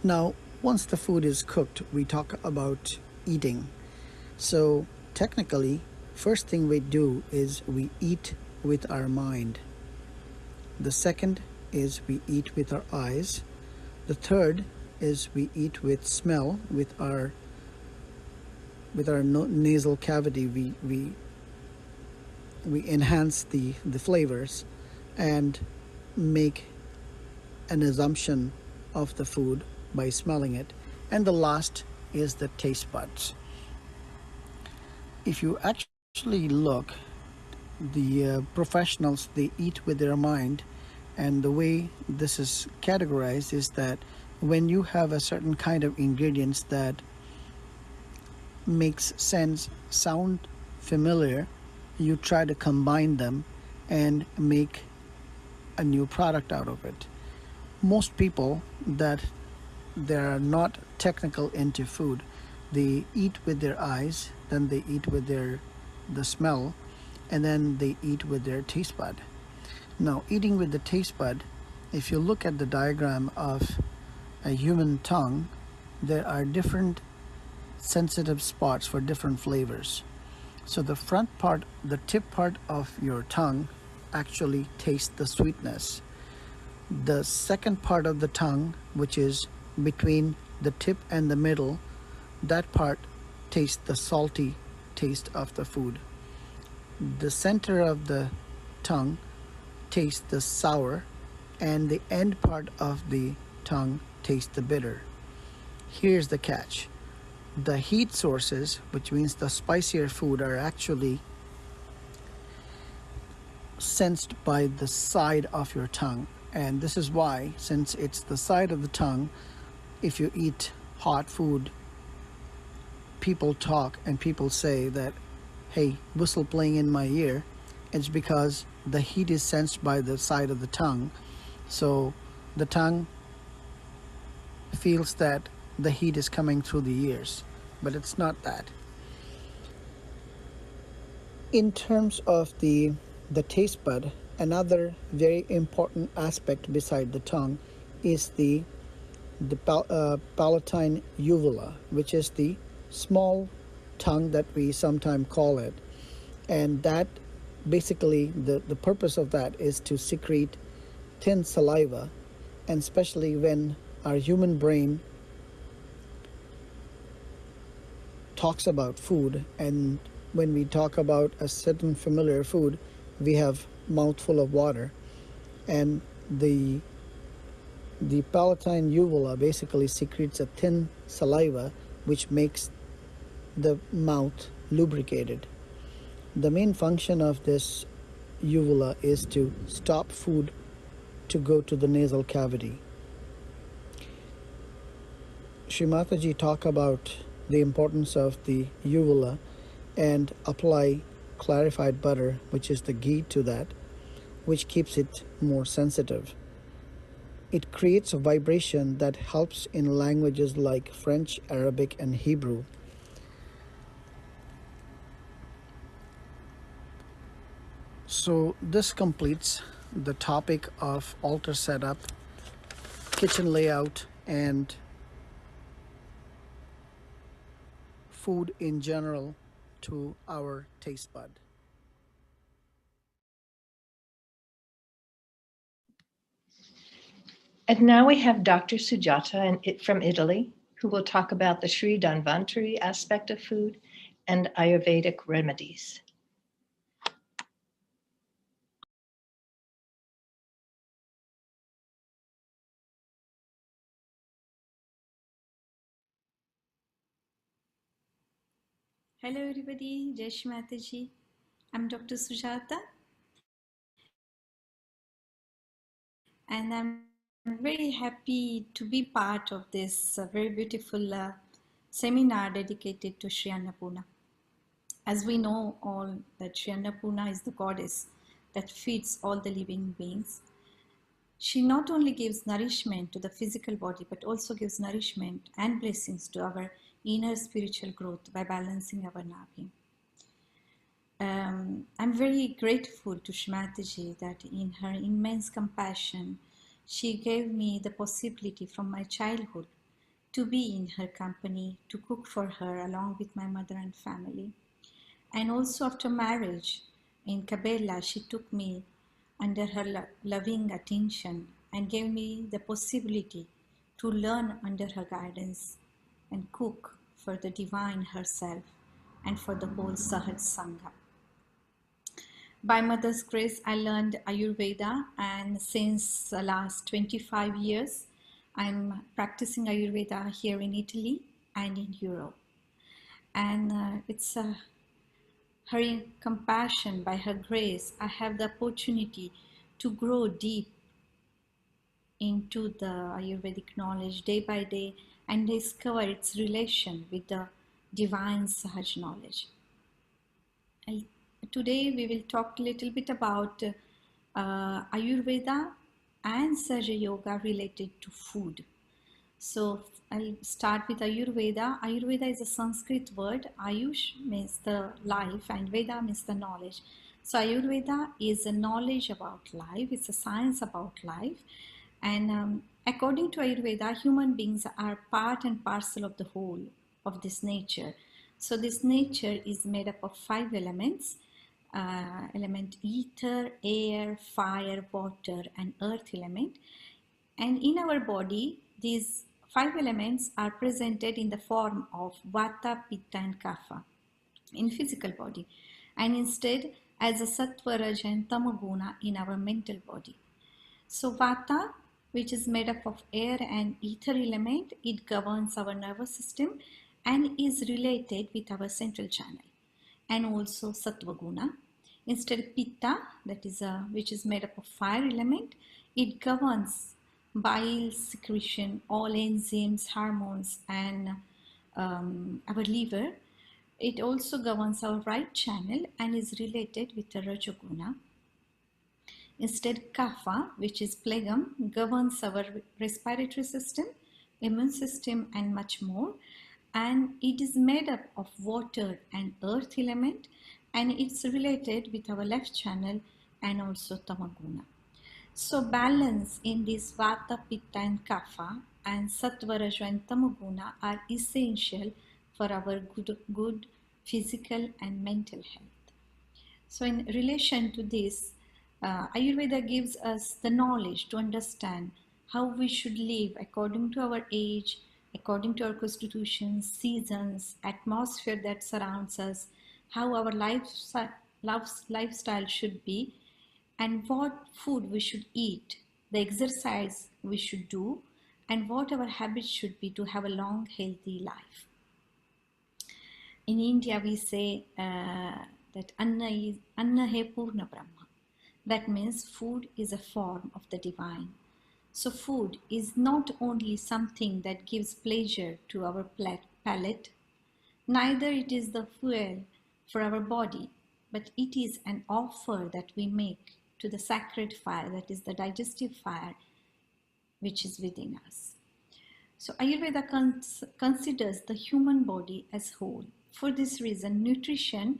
Now, once the food is cooked, we talk about eating. So technically, first thing we do is we eat with our mind. The second is we eat with our eyes. The third is we eat with smell, with our nasal cavity. We enhance the flavors and make an assumption of the food by smelling it. And the last is the taste buds. If you actually look, the professionals, they eat with their mind, and the way this is categorized is that when you have a certain kind of ingredients that makes sense, sound familiar, you try to combine them and make a new product out of it. Most people that they are not technical into food, they eat with their eyes, then they eat with the smell, and then they eat with their taste bud. Now, eating with the taste bud, if you look at the diagram of a human tongue, there are different sensitive spots for different flavors. So the front part, the tip part of your tongue actually tastes the sweetness. The second part of the tongue, which is between the tip and the middle, that part tastes the salty taste of the food. The center of the tongue tastes the sour, and the end part of the tongue tastes the bitter. Here's the catch. The heat sources, which means the spicier food, are actually sensed by the side of your tongue. And this is why, since it's the side of the tongue, if you eat hot food, people talk and people say that, hey, whistle playing in my ear. It's because the heat is sensed by the side of the tongue. So the tongue feels that the heat is coming through the ears, but it's not that. In terms of the taste bud, another very important aspect beside the tongue is the palatine uvula, which is the small tongue that we sometimes call it. And that basically, the purpose of that is to secrete thin saliva, and especially when our human brain talks about food, and when we talk about a certain familiar food, we have mouthful of water, and the palatine uvula basically secretes a thin saliva which makes the mouth lubricated. The main function of this uvula is to stop food to go to the nasal cavity. Shri Mataji talk about the importance of the uvula and apply clarified butter, which is the ghee, to that, which keeps it more sensitive. It creates a vibration that helps in languages like French, Arabic, and Hebrew. So this completes the topic of altar setup, kitchen layout, and food in general to our taste bud. And now we have Dr. Sujata from Italy, who will talk about the Shri Dhanvantari aspect of food and Ayurvedic remedies. Hello everybody, Jai Shri Mataji. I'm Dr. Sujata, and I'm very happy to be part of this very beautiful seminar dedicated to Shri Annapurna. As we know all that Shri Annapurna is the goddess that feeds all the living beings. She not only gives nourishment to the physical body, but also gives nourishment and blessings to our inner spiritual growth by balancing our Nabhi. I'm very grateful to Shri Mataji that in her immense compassion, she gave me the possibility from my childhood to be in her company, to cook for her along with my mother and family. And also after marriage in Kabela, she took me under her loving attention and gave me the possibility to learn under her guidance and cook for the divine herself and for the whole Sahaj Sangha. By Mother's grace, I learned Ayurveda, and since the last 25 years, I'm practicing Ayurveda here in Italy and in Europe. And it's her compassion, by her grace, I have the opportunity to grow deep into the Ayurvedic knowledge day by day and discover its relation with the divine Sahaj knowledge. Today we will talk a little bit about Ayurveda and Sahaja Yoga related to food. So I'll start with Ayurveda. Ayurveda is a Sanskrit word. Ayush means the life and Veda means the knowledge. So Ayurveda is a knowledge about life. It's a science about life. And according to Ayurveda, human beings are part and parcel of the whole of this nature. So this nature is made up of 5 elements. Element ether, air, fire, water and earth element. And in our body, these 5 elements are presented in the form of Vata, Pitta and Kapha in physical body, and instead as a Sattva, Raja and Tamaguna in our mental body. So Vata, which is made up of air and ether element, it governs our nervous system and is related with our central channel, and also Sattva Guna. Instead Pitta, that is which is made up of fire element, it governs bile secretion, all enzymes, hormones and our liver. It also governs our right channel and is related with the Rajoguna. Instead Kapha, which is phlegm, governs our respiratory system, immune system and much more, and it is made up of water and earth element, and it's related with our left channel and also Tamaguna. So balance in this Vata, Pitta and Kapha and Sattva, Raja and Tamaguna are essential for our good physical and mental health. So in relation to this, Ayurveda gives us the knowledge to understand how we should live according to our age, according to our constitution, seasons, atmosphere that surrounds us, how our lifestyle should be, and what food we should eat, the exercise we should do, and what our habits should be to have a long, healthy life. In India, we say that Anna hai Purna Brahma. That means food is a form of the divine. So food is not only something that gives pleasure to our palate, neither it is the fuel for our body, but it is an offer that we make to the sacred fire, that is the digestive fire, which is within us. So Ayurveda considers the human body as whole. For this reason, nutrition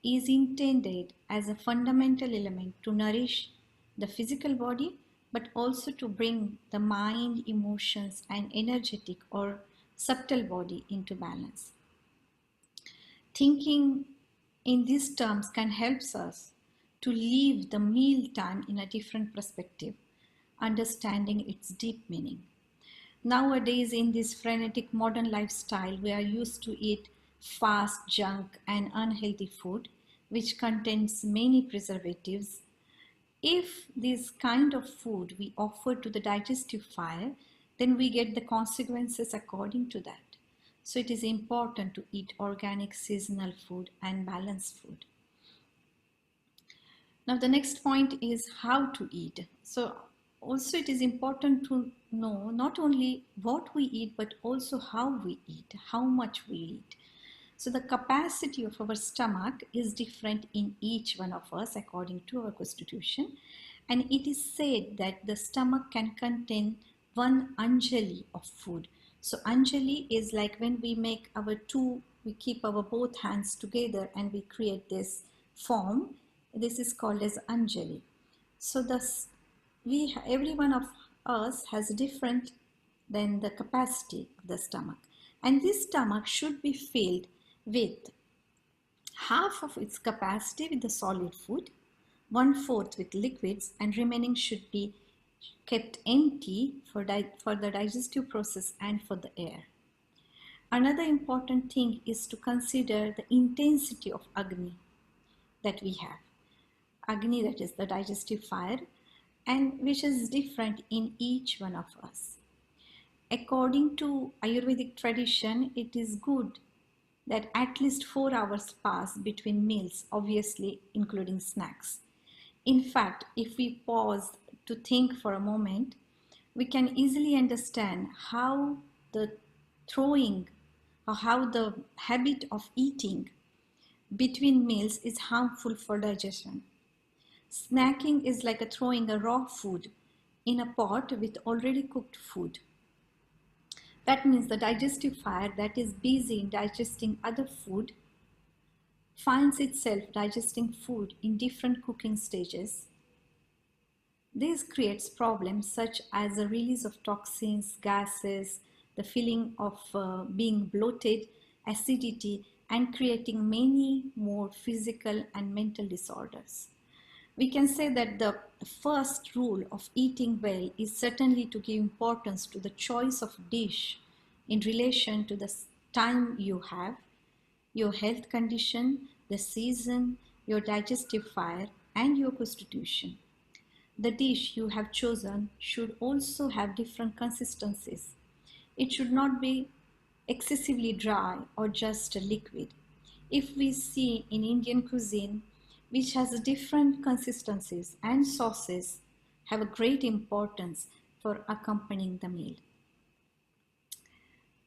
is intended as a fundamental element to nourish the physical body, but also to bring the mind, emotions, and energetic or subtle body into balance. Thinking in these terms can help us to live the meal time in a different perspective, understanding its deep meaning. Nowadays, in this frenetic modern lifestyle, we are used to eat fast, junk, and unhealthy food, which contains many preservatives. If this kind of food we offer to the digestive fire, then we get the consequences according to that. So it is important to eat organic, seasonal food and balanced food. Now the next point is how to eat. So also it is important to know not only what we eat, but also how we eat, how much we eat. So the capacity of our stomach is different in each one of us according to our constitution. And it is said that the stomach can contain 1 anjali of food. So anjali is like when we keep our both hands together and we create this form. This is called as anjali. So every one of us has different than the capacity of the stomach. And this stomach should be filled with half of its capacity with the solid food, 1/4 with liquids, and remaining should be kept empty for the digestive process and for the air. Another important thing is to consider the intensity of Agni that we have. Agni, that is the digestive fire, and which is different in each one of us. According to Ayurvedic tradition, it is good that at least 4 hours pass between meals, obviously including snacks. In fact, if we pause to think for a moment, we can easily understand how the throwing or how the habit of eating between meals is harmful for digestion. Snacking is like throwing a raw food in a pot with already cooked food. That means the digestive fire that is busy in digesting other food finds itself digesting food in different cooking stages. This creates problems such as the release of toxins, gases, the feeling of being bloated, acidity, and creating many more physical and mental disorders. We can say that the first rule of eating well is certainly to give importance to the choice of dish in relation to the time you have, your health condition, the season, your digestive fire, and your constitution. The dish you have chosen should also have different consistencies. It should not be excessively dry or just a liquid. If we see in Indian cuisine, which has different consistencies and sauces, have a great importance for accompanying the meal.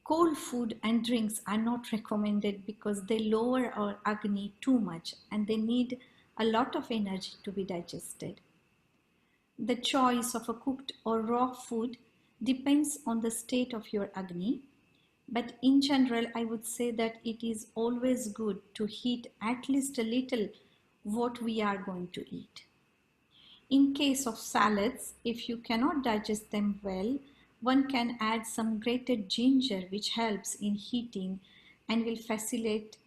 Cold food and drinks are not recommended because they lower our Agni too much and they need a lot of energy to be digested. The choice of a cooked or raw food depends on the state of your Agni, but in general, I would say that it is always good to heat at least a little what we are going to eat. In case of salads, if you cannot digest them well, one can add some grated ginger which helps in heating and will facilitate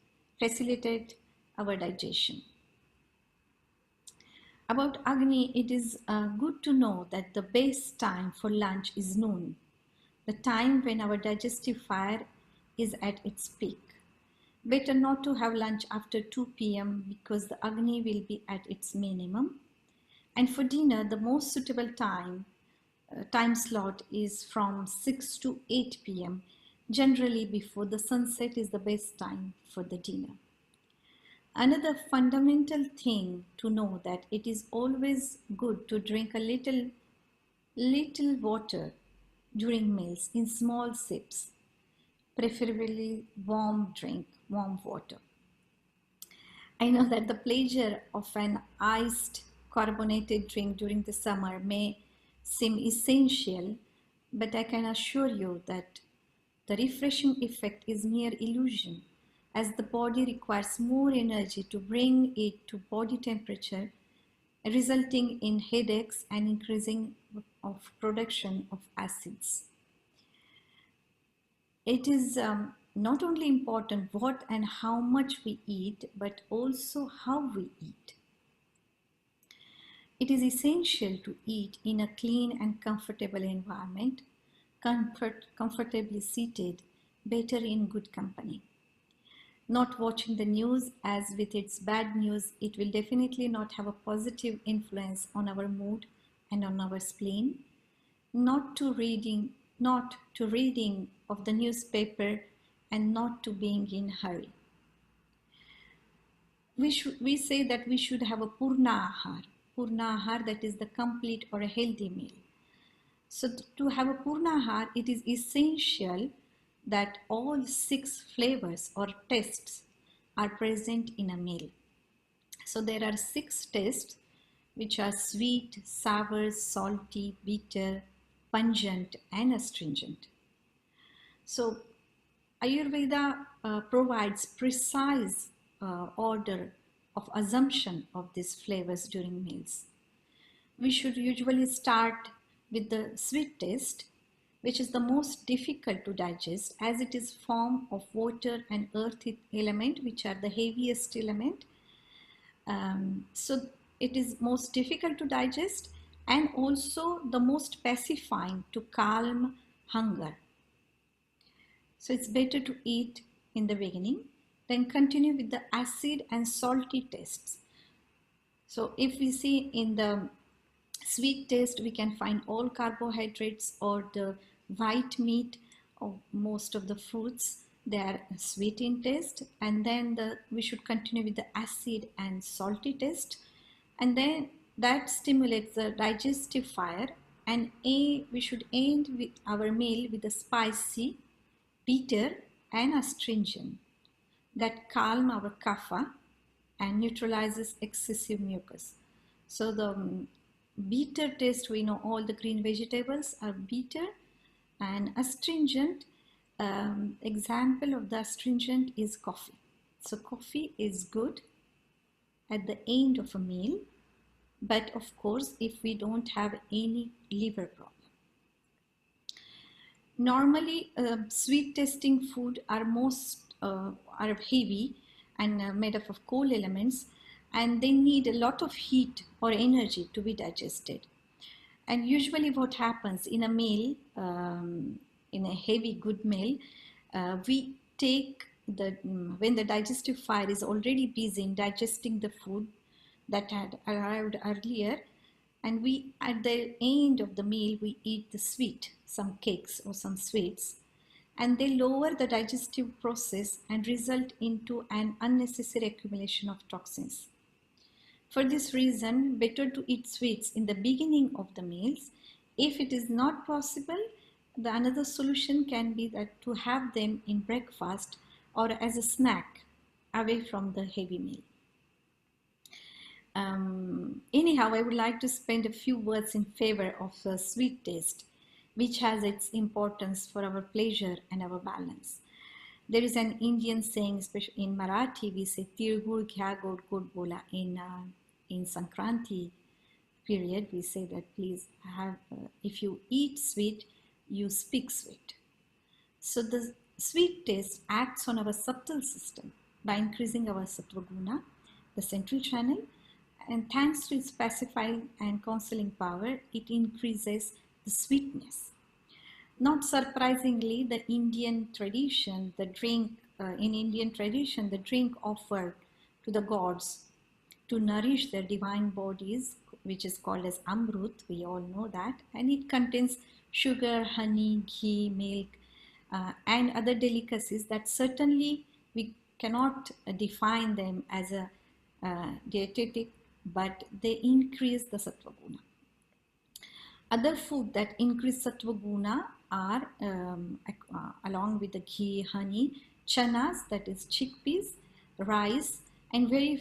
our digestion. About Agni, it is good to know that the best time for lunch is noon, the time when our digestive fire is at its peak. Better not to have lunch after 2 p.m. because the Agni will be at its minimum. And for dinner, the most suitable time slot is from 6 to 8 p.m. Generally, before the sunset is the best time for the dinner. Another fundamental thing to know that it is always good to drink a little water during meals in small sips, preferably warm water. I know that the pleasure of an iced carbonated drink during the summer may seem essential, but I can assure you that the refreshing effect is mere illusion, as the body requires more energy to bring it to body temperature, resulting in headaches and increasing of production of acids. It is not only important what and how much we eat, but also how we eat. It is essential to eat in a clean and comfortable environment, comfortably seated, better in good company. Not watching the news, as with its bad news, it will definitely not have a positive influence on our mood and on our spleen. Not to reading of the newspaper, and not to being in hurry. We say that we should have a Purna Ahar, that is the complete or a healthy meal. So to have a Purna Ahar, it is essential that all 6 flavors or tastes are present in a meal. So there are 6 tastes which are sweet, sour, salty, bitter, pungent, and astringent. So Ayurveda provides precise order of assumption of these flavors during meals. We should usually start with the sweet taste, which is the most difficult to digest as it is form of water and earth element, which are the heaviest element. So it is most difficult to digest and also the most pacifying to calm hunger. So it's better to eat in the beginning, then continue with the acid and salty tastes. So if we see in the sweet taste, we can find all carbohydrates or the white meat of most of the fruits. They are sweet in taste, and then we should continue with the acid and salty taste, and then that stimulates the digestive fire, and we should end with our meal with the spicy, bitter, and astringent that calm our kapha and neutralizes excessive mucus. So the bitter taste, we know all the green vegetables are bitter, and astringent, example of the astringent is coffee. So coffee is good at the end of a meal, but of course if we don't have any liver problem. Normally sweet tasting food are are heavy and made up of cold elements, and they need a lot of heat or energy to be digested. And usually what happens in a meal, in a heavy good meal, we take when the digestive fire is already busy in digesting the food that had arrived earlier, and we at the end of the meal we eat the sweet, some cakes or some sweets, and they lower the digestive process and result into an unnecessary accumulation of toxins. For this reason, better to eat sweets in the beginning of the meals. If it is not possible, the another solution can be that to have them in breakfast or as a snack away from the heavy meal. Anyhow, I would like to spend a few words in favor of the sweet taste, which has its importance for our pleasure and our balance. There is an Indian saying, especially in Marathi, we say "Tirgul kya god god bola." In Sankranti period, we say that please have, if you eat sweet, you speak sweet. So the sweet taste acts on our subtle system by increasing our sattva guna, the central channel, and thanks to its pacifying and counseling power, it increases the sweetness. Not surprisingly, the Indian tradition, the drink offered to the gods to nourish their divine bodies, which is called as amrut, we all know that, and it contains sugar, honey, ghee, milk, and other delicacies that certainly we cannot define them as a dietetic, but they increase the sattva guna. Other food that increase sattva guna are, along with the ghee, honey, chanas, that is chickpeas, rice, and very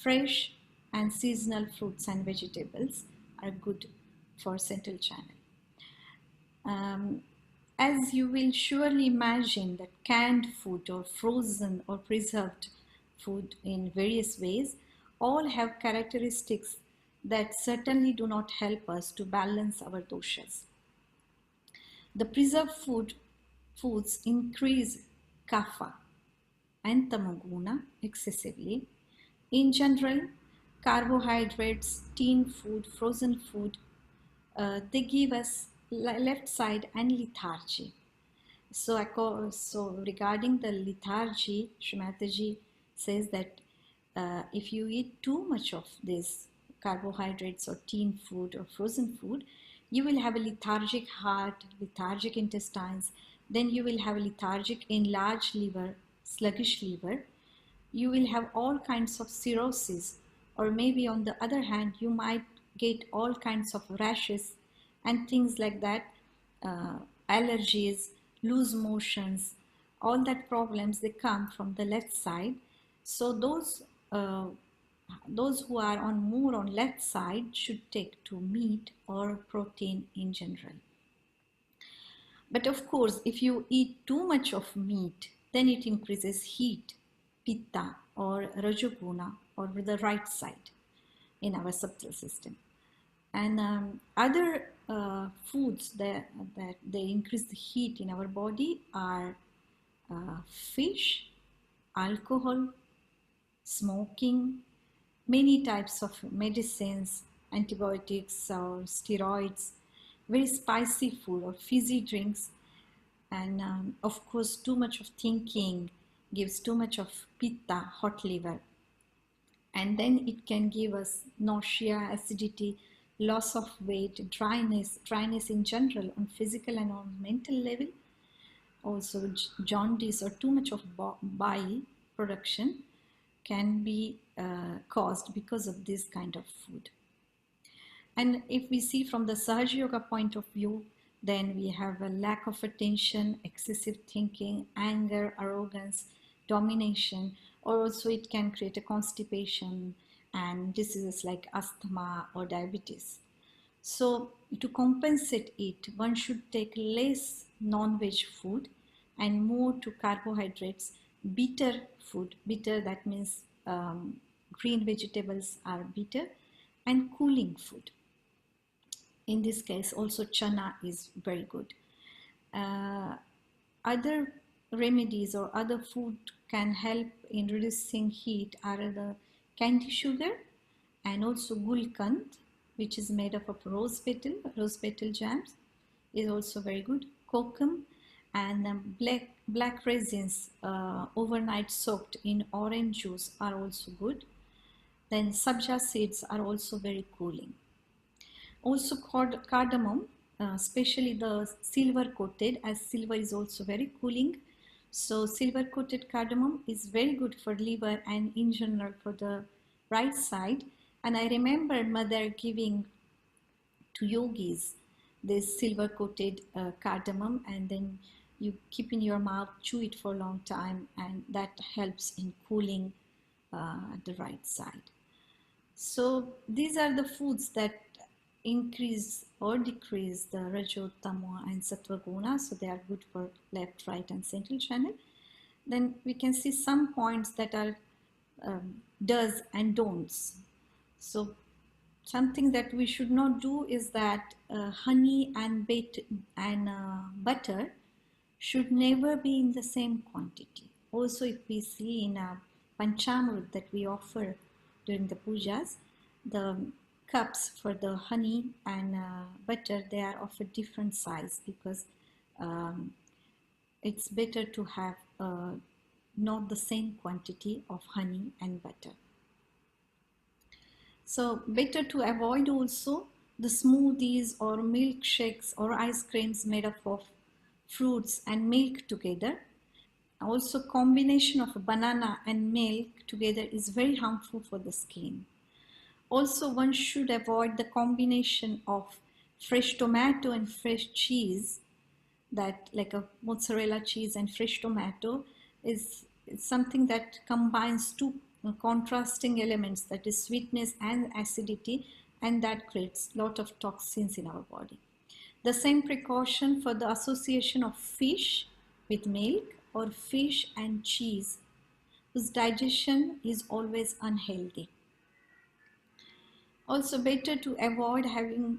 fresh and seasonal fruits and vegetables are good for central channel. As you will surely imagine that canned food or frozen or preserved food in various ways all have characteristics that certainly do not help us to balance our doshas. The preserved foods increase kapha and tamaguna excessively. In general, carbohydrates, tinned food, frozen food, they give us left side and lethargy. So regarding the lethargy, Shri Mataji says that if you eat too much of this carbohydrates or tinned food or frozen food, you will have a lethargic heart, lethargic intestines, then you will have a lethargic enlarged liver, sluggish liver. You will have all kinds of cirrhosis, or maybe on the other hand, you might get all kinds of rashes and things like that, allergies, loose motions, all that problems, they come from the left side. So those those who are on more on left side should take to meat or protein in general. But of course, if you eat too much of meat, then it increases heat, pitta or rajoguna, or the right side in our subtle system. And other foods that they increase the heat in our body are fish, alcohol, smoking, many types of medicines, antibiotics or steroids, very spicy food or fizzy drinks, and of course too much of thinking gives too much of pitta, hot liver, and then it can give us nausea, acidity, loss of weight, dryness in general on physical and on mental level, also jaundice or too much of bile production can be caused because of this kind of food. And if we see from the Sahaja Yoga point of view, then we have a lack of attention, excessive thinking, anger, arrogance, domination, or also it can create a constipation and diseases like asthma or diabetes. So to compensate it, one should take less non-veg food and more to carbohydrates, bitter food. Bitter, that means green vegetables are bitter, and cooling food. In this case, also chana is very good. Other remedies or other food can help in reducing heat are the candy sugar and also gulkand, which is made up of rose petal jams is also very good. Kokum and black raisins overnight soaked in orange juice are also good. Then sabja seeds are also very cooling. Also cardamom, especially the silver coated, as silver is also very cooling. So silver coated cardamom is very good for liver and in general for the right side. And I remember mother giving to yogis this silver coated cardamom, and then you keep in your mouth, chew it for a long time, and that helps in cooling the right side. So these are the foods that increase or decrease the Rajo, Tamo and Sattva Guna, so they are good for left, right and central channel. Then we can see some points that are does and don'ts. So something that we should not do is that honey and butter should never be in the same quantity. Also, if we see in a Panchamrit that we offer during the pujas, the cups for the honey and butter, they are of a different size because it's better to have not the same quantity of honey and butter. So better to avoid also the smoothies or milkshakes or ice creams made up of fruits and milk together. Also combination of banana and milk together is very harmful for the skin. Also one should avoid the combination of fresh tomato and fresh cheese, that like a mozzarella cheese and fresh tomato is something that combines two contrasting elements, that is sweetness and acidity, and that creates a lot of toxins in our body. The same precaution for the association of fish with milk or fish and cheese, whose digestion is always unhealthy. Also better to avoid having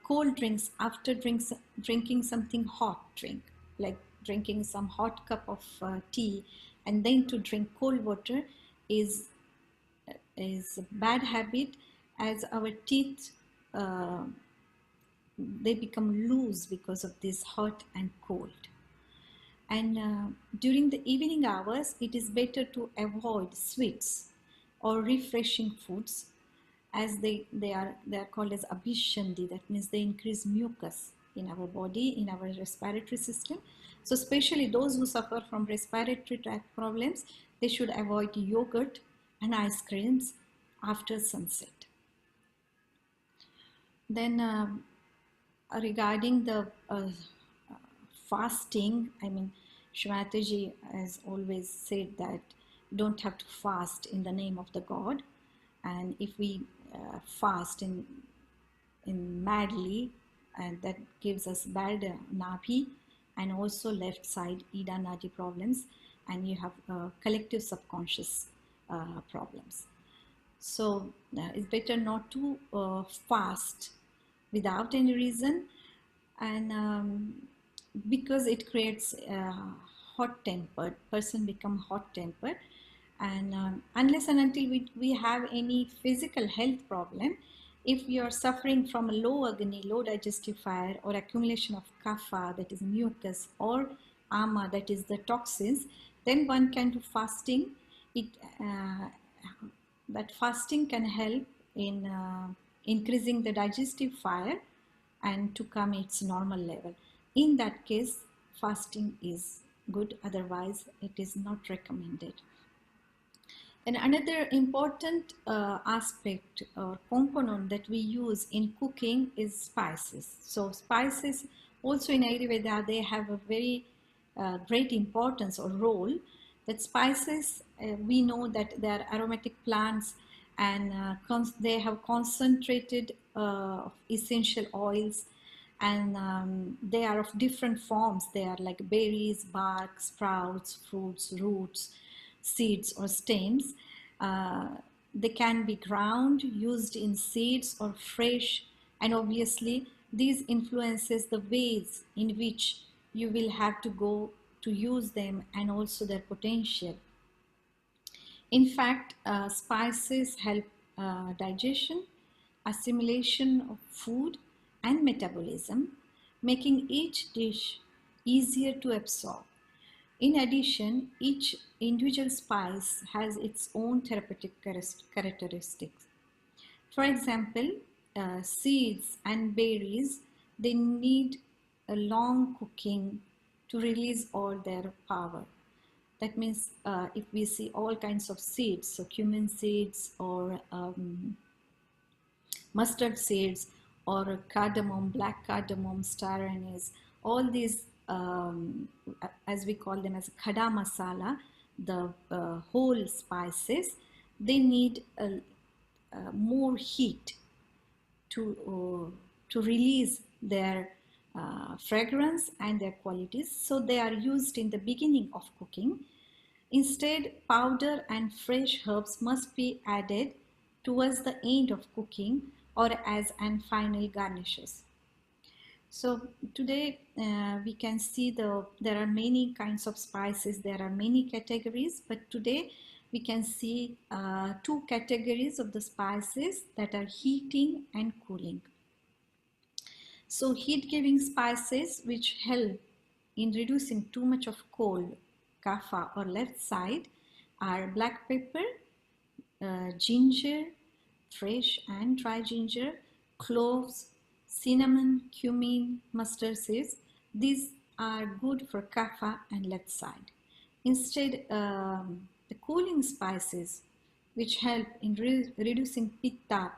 cold drinks after drinking something hot drink, like drinking some hot cup of tea and then to drink cold water is a bad habit, as our teeth they become loose because of this hot and cold. And during the evening hours, it is better to avoid sweets or refreshing foods, as they are called as abhishandi. That means they increase mucus in our body, in our respiratory system. So especially those who suffer from respiratory tract problems, they should avoid yogurt and ice creams after sunset. Then regarding the fasting, I mean, Shri Mataji has always said that you don't have to fast in the name of the God. And if we fast in madly, and that gives us bad Nabhi and also left side Ida Nadi problems, and you have collective subconscious problems. So it's better not to fast without any reason, and because it creates hot tempered person, become hot tempered, and unless and until we have any physical health problem, if you are suffering from a low agni, low digestive fire, or accumulation of kapha, that is mucus, or ama, that is the toxins, then one can do fasting. It that fasting can help in increasing the digestive fire and to come its normal level. In that case, fasting is good, otherwise it is not recommended. And another important aspect or component that we use in cooking is spices. So spices also in Ayurveda, they have a very great importance or role. That spices, we know that they are aromatic plants, and they have concentrated essential oils, and they are of different forms. They are like berries, bark, sprouts, fruits, roots, seeds, or stems. They can be ground, used in seeds, or fresh, and obviously these influences the ways in which you will have to go to use them, and also their potential. In fact, spices help digestion, assimilation of food, and metabolism, making each dish easier to absorb. In addition, each individual spice has its own therapeutic characteristics. For example, seeds and berries, they need a long cooking to release all their power. That means if we see all kinds of seeds, so cumin seeds, or mustard seeds, or cardamom, black cardamom, star anise, all these, as we call them as khada masala, the whole spices, they need more heat to release their fragrance and their qualities. So they are used in the beginning of cooking. Instead, powder and fresh herbs must be added towards the end of cooking, or as and final garnishes. So today we can see there are many kinds of spices, there are many categories, but today we can see two categories of the spices that are heating and cooling. So heat-giving spices which help in reducing too much of cold, kapha, or left side are black pepper, ginger, fresh and dry ginger, cloves, cinnamon, cumin, mustard seeds. These are good for kapha and left side. Instead, the cooling spices which help in reducing pitta,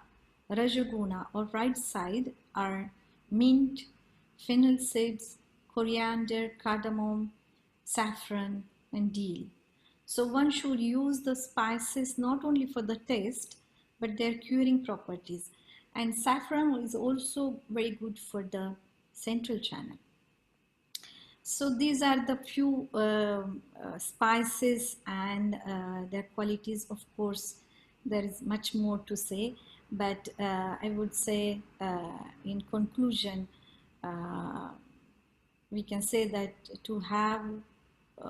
rajaguna, or right side are mint, fennel seeds, coriander, cardamom, saffron, and dill. So one should use the spices not only for the taste, but their curing properties. And saffron is also very good for the central channel. So these are the few spices and their qualities. Of course, there is much more to say, but I would say in conclusion, we can say that to have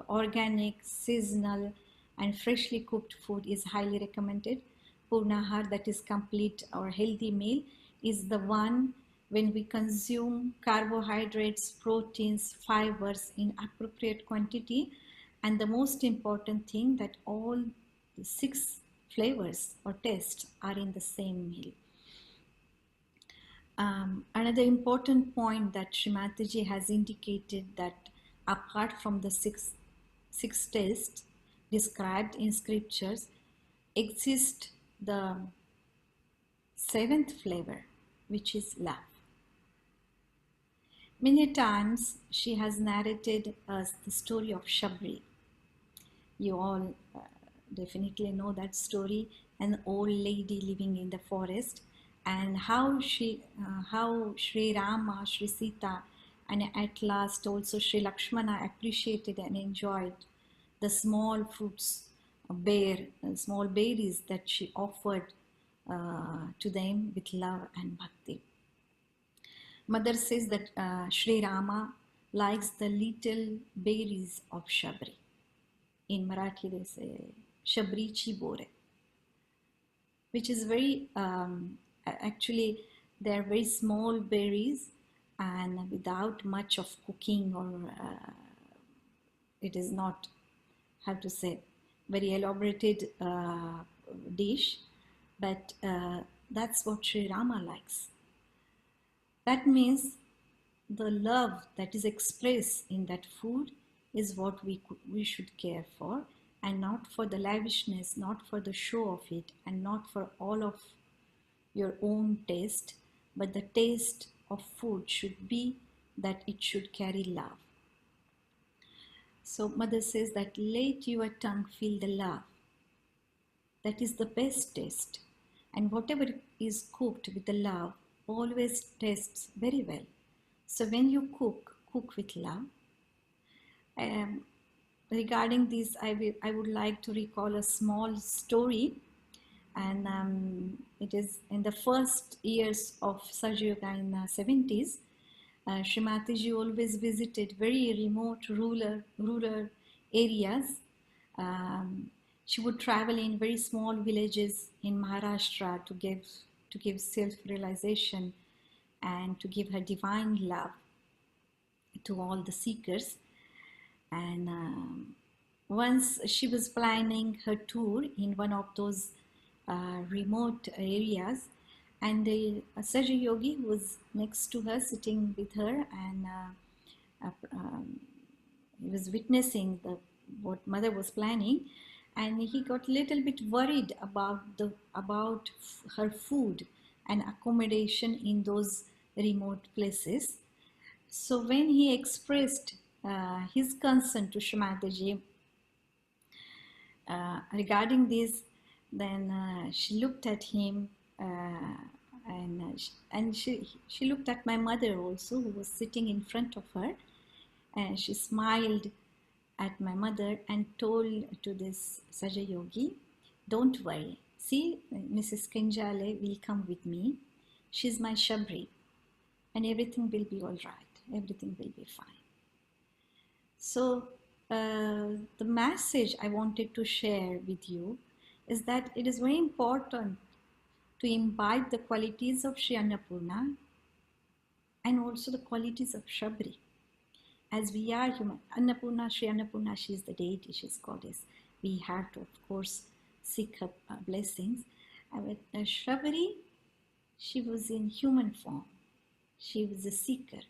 organic, seasonal, and freshly cooked food is highly recommended. Purnahar, that is complete or healthy meal, is the one when we consume carbohydrates, proteins, fibers in appropriate quantity, and the most important thing, that all the 6 flavors or tastes are in the same meal. Another important point that Shri Mataji has indicated, that apart from the six tastes described in scriptures, exists the 7th flavor, which is love. Many times she has narrated us the story of Shabri. You all definitely know that story, an old lady living in the forest, and how Shri Rama, Shri Sita, and at last also Shri Lakshmana appreciated and enjoyed the small fruits, small berries that she offered to them with love and bhakti. Mother says that Shri Rama likes the little berries of Shabri. In Marathi they say Shabrichi bore, which is very, actually they are very small berries and without much of cooking, or it is not, how to say, very elaborated dish, but that's what Sri Rama likes. That means the love that is expressed in that food is what we should care for, and not for the lavishness, not for the show of it, and not for all of your own taste, but the taste of food should be that it should carry love. So Mother says that let your tongue feel the love. That is the best taste. And whatever is cooked with the love always tastes very well. So when you cook with love. Regarding this, I would like to recall a small story. And it is in the first years of Sahaja Yoga in the 70s. Shri Mataji always visited very remote rural areas. She would travel in very small villages in Maharashtra to give self-realization and to give her divine love to all the seekers. And once she was planning her tour in one of those remote areas, and the Sahaja Yogi was next to her, sitting with her, and he was witnessing what Mother was planning, and he got a little bit worried about her food and accommodation in those remote places. So when he expressed his concern to Shri Mataji regarding this, then she looked at him, and she looked at my mother also, who was sitting in front of her, and she smiled at my mother and told to this Sahaja Yogi, "Don't worry. See, Mrs. Kenjale will come with me. She's my Shabri, and everything will be all right. Everything will be fine." So the message I wanted to share with you is that it is very important to imbibe the qualities of Shri Annapurna and also the qualities of Shabri. As we are human, Annapurna, Shri Annapurna, she is the deity, she is goddess. We have to, of course, seek her blessings. But Shabri, she was in human form. She was a seeker.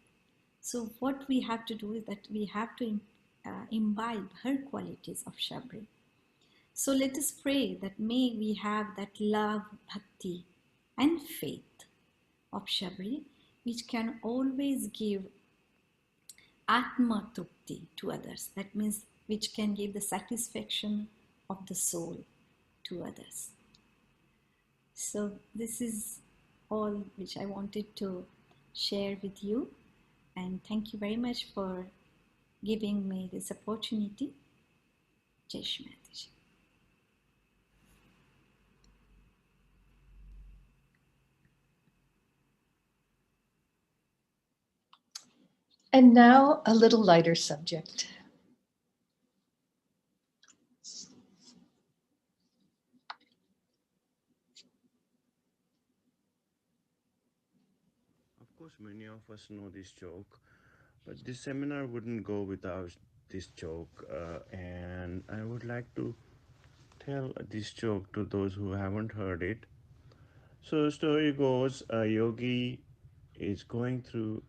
So what we have to do is that we have to imbibe her qualities of Shabri. So let us pray that may we have that love, bhakti, and faith of Shabri, which can always give Atma Trupti to others. That means which can give the satisfaction of the soul to others. So this is all which I wanted to share with you, and thank you very much for giving me this opportunity. Jai Shri Mataji. And now a little lighter subject. Of course, many of us know this joke, but this seminar wouldn't go without this joke, and I would like to tell this joke to those who haven't heard it. So, story goes, a yogi is going through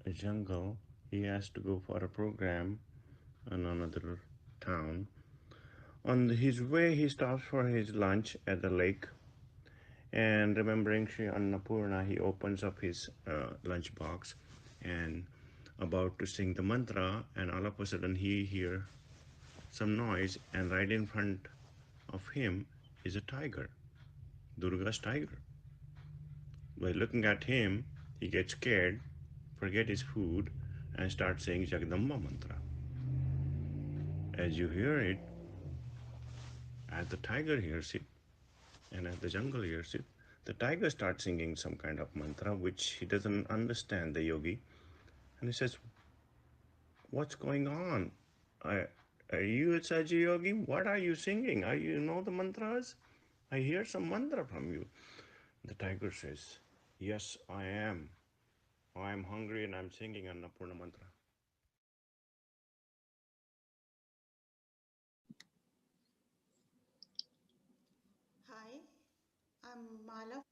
a jungle. He has to go for a program in another town. On his way, he stops for his lunch at the lake, and remembering Shri Annapurna, he opens up his lunch box and about to sing the mantra, and all of a sudden he hears some noise, and right in front of him is a tiger, Durga's tiger. By looking at him, he gets scared, forget his food, and starts saying Jagdamba mantra. As you hear it, as the tiger hears it, and as the jungle hears it, the tiger starts singing some kind of mantra which he doesn't understand, the yogi. And he says, "What's going on? Are you a Sahaja Yogi? What are you singing? Are you know the mantras? I hear some mantra from you." The tiger says, "Yes, I am. I am hungry and I'm singing Annapurna mantra." Hi, I'm Mala.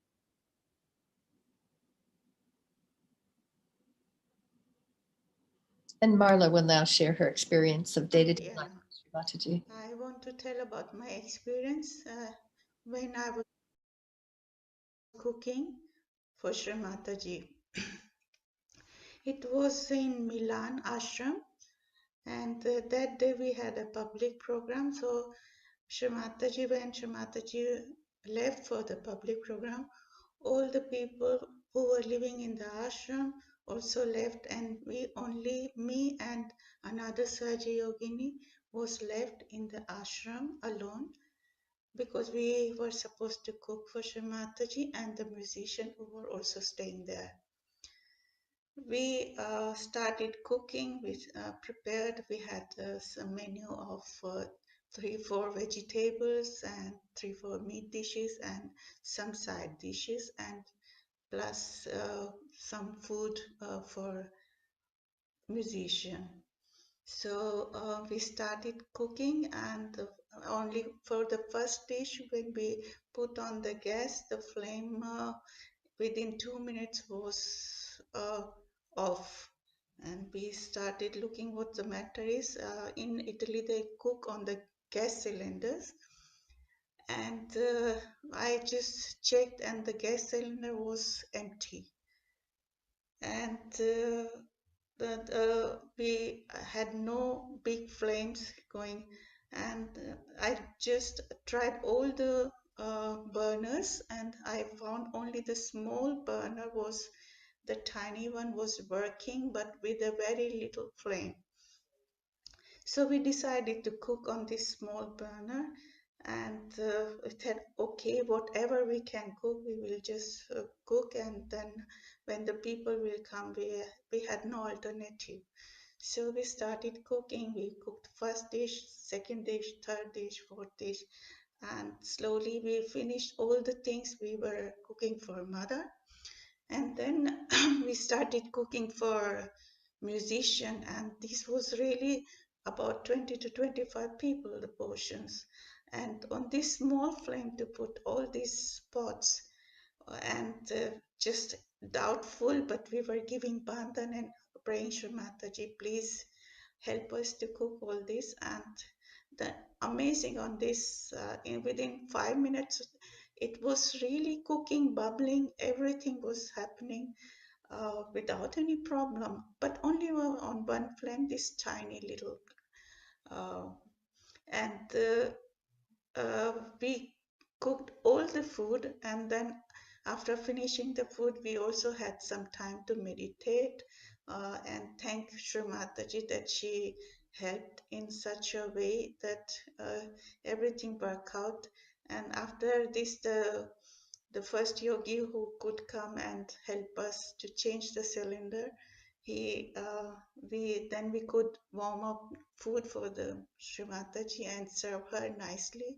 And Marla will now share her experience of day-to-day Yeah, life with Shri Mataji. I want to tell about my experience when I was cooking for Shri Mataji. It was in Milan ashram, and that day we had a public program. So Shri Mataji, when Shri Mataji left for the public program, all the people who were living in the ashram also left, and me and another Sahaja Yogini was left in the ashram alone, because we were supposed to cook for Shri Mataji and the musician who were also staying there. We started cooking. We prepared. We had a menu of 3-4 vegetables and 3-4 meat dishes and some side dishes, and plus some food for musician. So we started cooking, and only for the first dish, when we put on the gas, the flame within 2 minutes was off, and we started looking what the matter is. In Italy, they cook on the gas cylinders, and I just checked, and the gas cylinder was empty, and we had no big flames going, and I just tried all the burners, and I found only the small burner was, the tiny one was working, but with a very little flame. So we decided to cook on this small burner, and we said, okay, whatever we can cook, we will just cook, and then when the people will come, we had no alternative. So we started cooking. We cooked first dish, second dish, third dish, fourth dish, and slowly we finished all the things we were cooking for mother. And then we started cooking for musician, and this was really about 20 to 25 people, the portions. And on this small flame to put all these pots, and just doubtful, but we were giving bandhan and praying, Shri Mataji, please help us to cook all this. And the amazing on this, within 5 minutes, it was really cooking, bubbling, everything was happening without any problem, but only on one flame, this tiny little. Uh, and we cooked all the food, and then after finishing the food, we also had some time to meditate and thank Shri Mataji that she helped in such a way that everything worked out. And after this, the first yogi who could come and help us to change the cylinder, we could warm up food for the Shri Mataji and serve her nicely.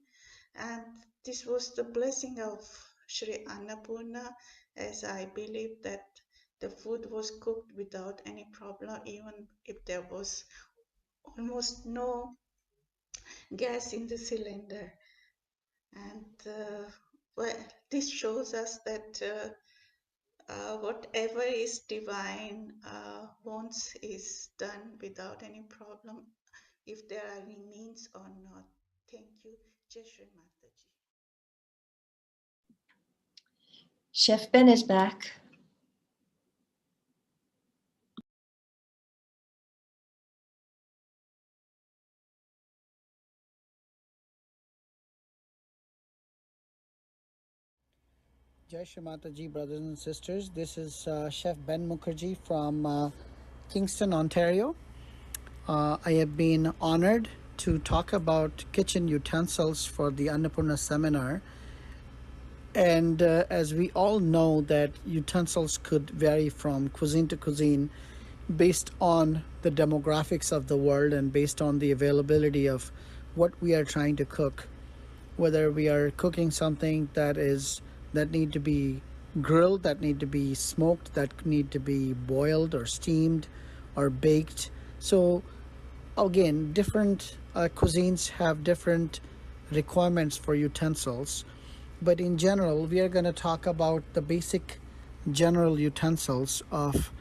And this was the blessing of Shri Annapurna, as I believe that the food was cooked without any problem, even if there was almost no gas in the cylinder. And well, this shows us that whatever is divine wants is done without any problem, if there are any means or not. Thank you. Jai Shri Mataji. Chef Ben is back. Jai Shri Mataji, brothers and sisters. This is Chef Ben Mukherjee from Kingston, Ontario. I have been honored to talk about kitchen utensils for the Annapurna seminar. And as we all know that utensils could vary from cuisine to cuisine based on the demographics of the world and based on the availability of what we are trying to cook. Whether we are cooking something that need to be grilled, that need to be smoked, that need to be boiled or steamed or baked. So again, different cuisines have different requirements for utensils. But in general, we are going to talk about the basic general utensils of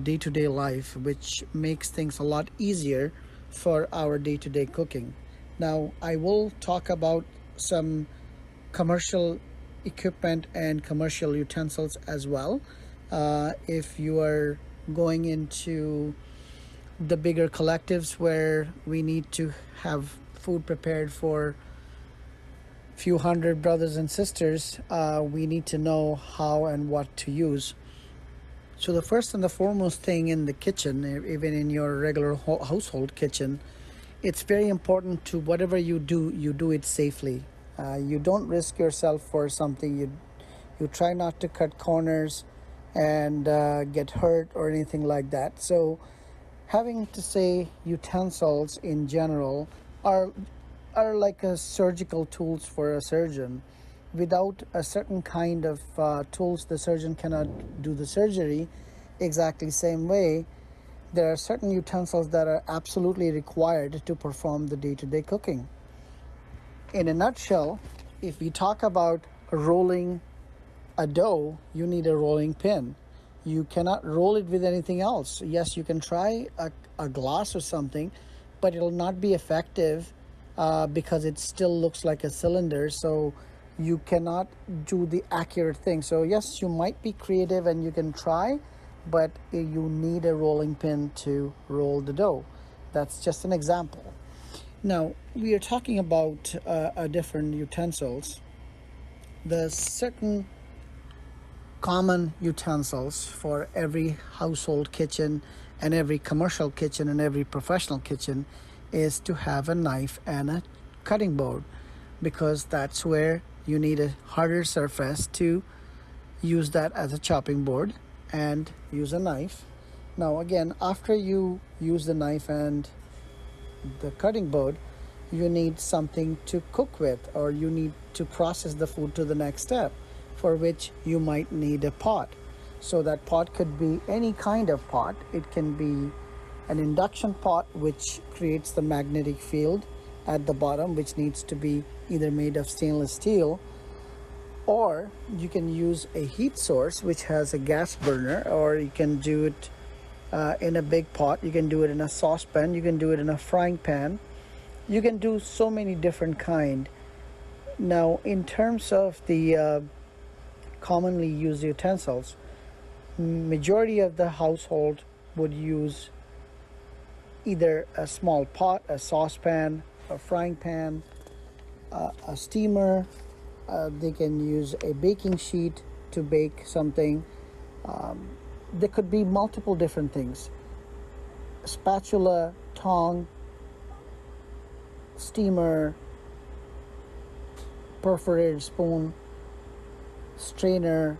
day-to-day life, which makes things a lot easier for our day-to-day cooking. Now, I will talk about some commercial equipment and commercial utensils as well. If you are going into the bigger collectives where we need to have food prepared for few hundred brothers and sisters, we need to know how and what to use. So the first and the foremost thing in the kitchen, even in your regular household kitchen, it's very important to whatever you do it safely. You don't risk yourself for something. You try not to cut corners and get hurt or anything like that. So having to say utensils in general are like a surgical tools for a surgeon. Without a certain kind of tools, the surgeon cannot do the surgery exactly same way. There are certain utensils that are absolutely required to perform the day-to-day cooking. In a nutshell, if we talk about rolling a dough, you need a rolling pin. You cannot roll it with anything else. Yes, you can try a glass or something, but it'll not be effective because it still looks like a cylinder. So you cannot do the accurate thing. So yes, you might be creative and you can try, but you need a rolling pin to roll the dough. That's just an example. Now, we are talking about different utensils. The certain common utensils for every household kitchen and every commercial kitchen and every professional kitchen is to have a knife and a cutting board, because that's where you need a harder surface to use that as a chopping board and use a knife. Now again, after you use the knife and the cutting board, you need something to cook with, or you need to process the food to the next step, for which you might need a pot. So that pot could be any kind of pot. It can be an induction pot, which creates the magnetic field at the bottom, which needs to be either made of stainless steel, or you can use a heat source which has a gas burner, or you can do it in a big pot. You can do it in a saucepan, you can do it in a frying pan. You can do so many different kind. Now, in terms of the commonly used utensils, majority of the household would use either a small pot, a saucepan, a frying pan, a steamer. They can use a baking sheet to bake something. There could be multiple different things. Spatula, tongue, steamer, perforated spoon, strainer,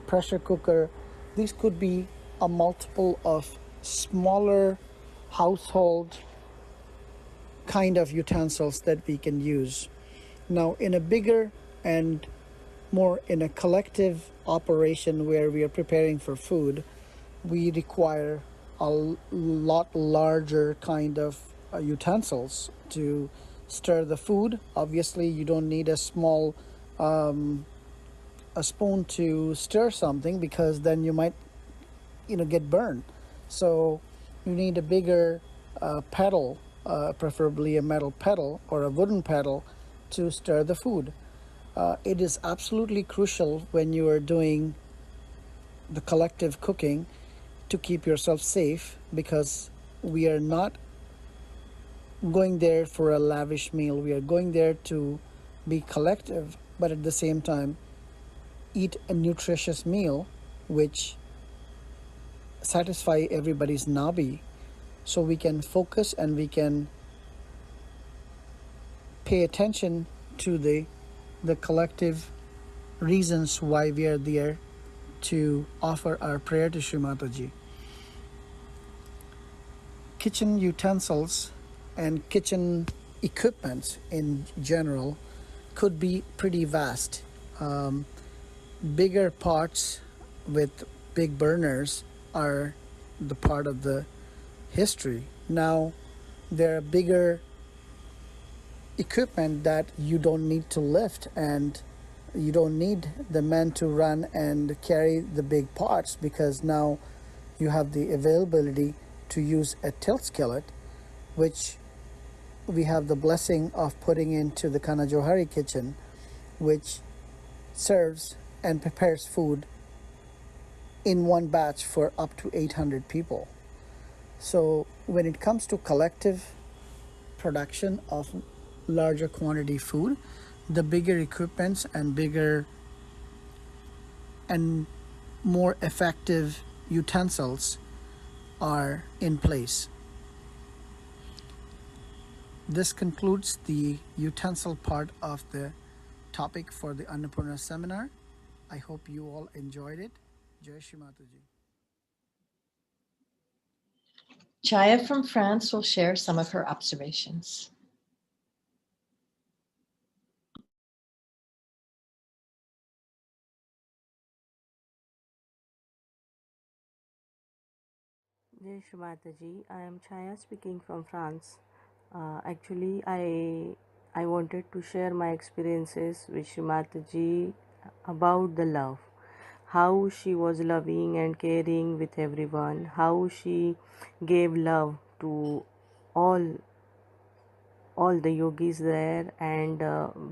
pressure cooker. These could be a multiple of smaller household kind of utensils that we can use. Now, in a bigger and more in a collective operation where we are preparing for food, we require a lot larger kind of utensils to stir the food. Obviously, you don't need a small a spoon to stir something, because then you might get burned. So you need a bigger pedal, preferably a metal pedal or a wooden pedal, to stir the food. It is absolutely crucial when you are doing the collective cooking to keep yourself safe, because we are not going there for a lavish meal. We are going there to be collective, but at the same time eat a nutritious meal which satisfy everybody's Nabhi, so we can focus and we can pay attention to the collective reasons why we are there to offer our prayer to Shri Mataji. Kitchen utensils and kitchen equipment in general could be pretty vast. Bigger pots with big burners are the part of the history. Now, there are bigger equipment that you don't need to lift, and you don't need the men to run and carry the big pots, because now you have the availability to use a tilt skillet, which we have the blessing of putting into the Kana Johari kitchen, which serves and prepares food in one batch for up to 800 people. So when it comes to collective production of larger quantity food, the bigger equipments and bigger and more effective utensils are in place. This concludes the utensil part of the topic for the Annapurna seminar. I hope you all enjoyed it. Jai Shri Mataji. Chaya from France will share some of her observations. Jai Shri Mataji. I am Chaya speaking from France. Actually, I wanted to share my experiences with Shri Mataji about the love. How she was loving and caring with everyone. How she gave love to all the yogis there, and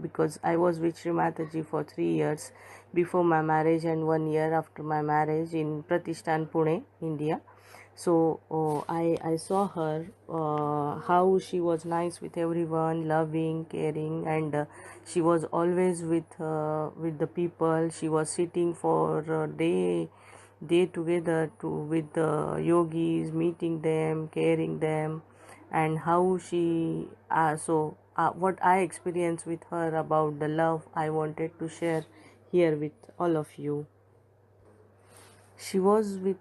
because I was with Shri Mataji for 3 years before my marriage and 1 year after my marriage in Pratishthan, Pune, India. So I saw her, how she was nice with everyone, loving, caring, and she was always with the people. She was sitting for day together with the yogis, meeting them, caring them, and how she what I experienced with her about the love, I wanted to share here with all of you. She was with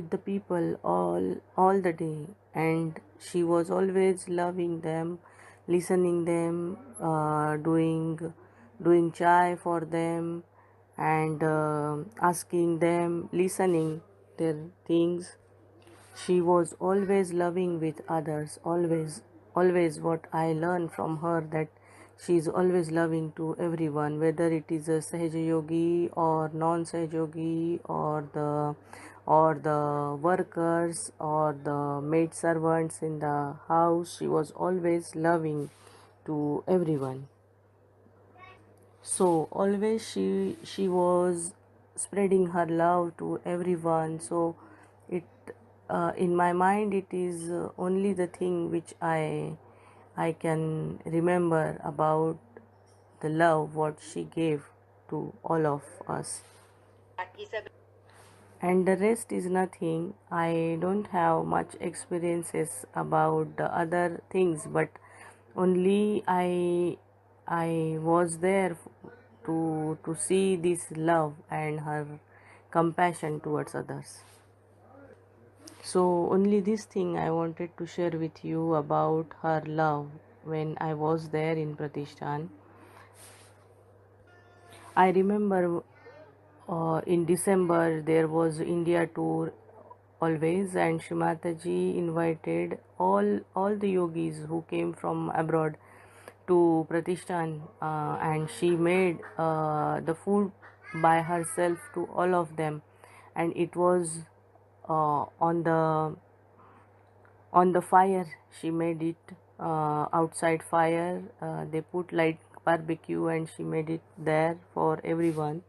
the people all the day, and she was always loving them, listening them, doing chai for them, and asking them, listening their things. She was always loving with others, always what I learned from her, that she is always loving to everyone, whether it is a Sahaja Yogi or non-Sahaja Yogi, or the workers or the maid servants in the house. She was always loving to everyone. So always she was spreading her love to everyone. So it in my mind, it is only the thing which I can remember about the love what she gave to all of us. And the rest is nothing. I don't have much experiences about the other things, but only I was there to see this love and her compassion towards others. So only this thing I wanted to share with you about her love when I was there in Pratishthan. I remember in December there was India tour always, and Shri Mataji invited all the yogis who came from abroad to Pratishthan, and she made the food by herself to all of them, and it was on the fire. She made it outside fire. They put like barbecue, and she made it there for everyone.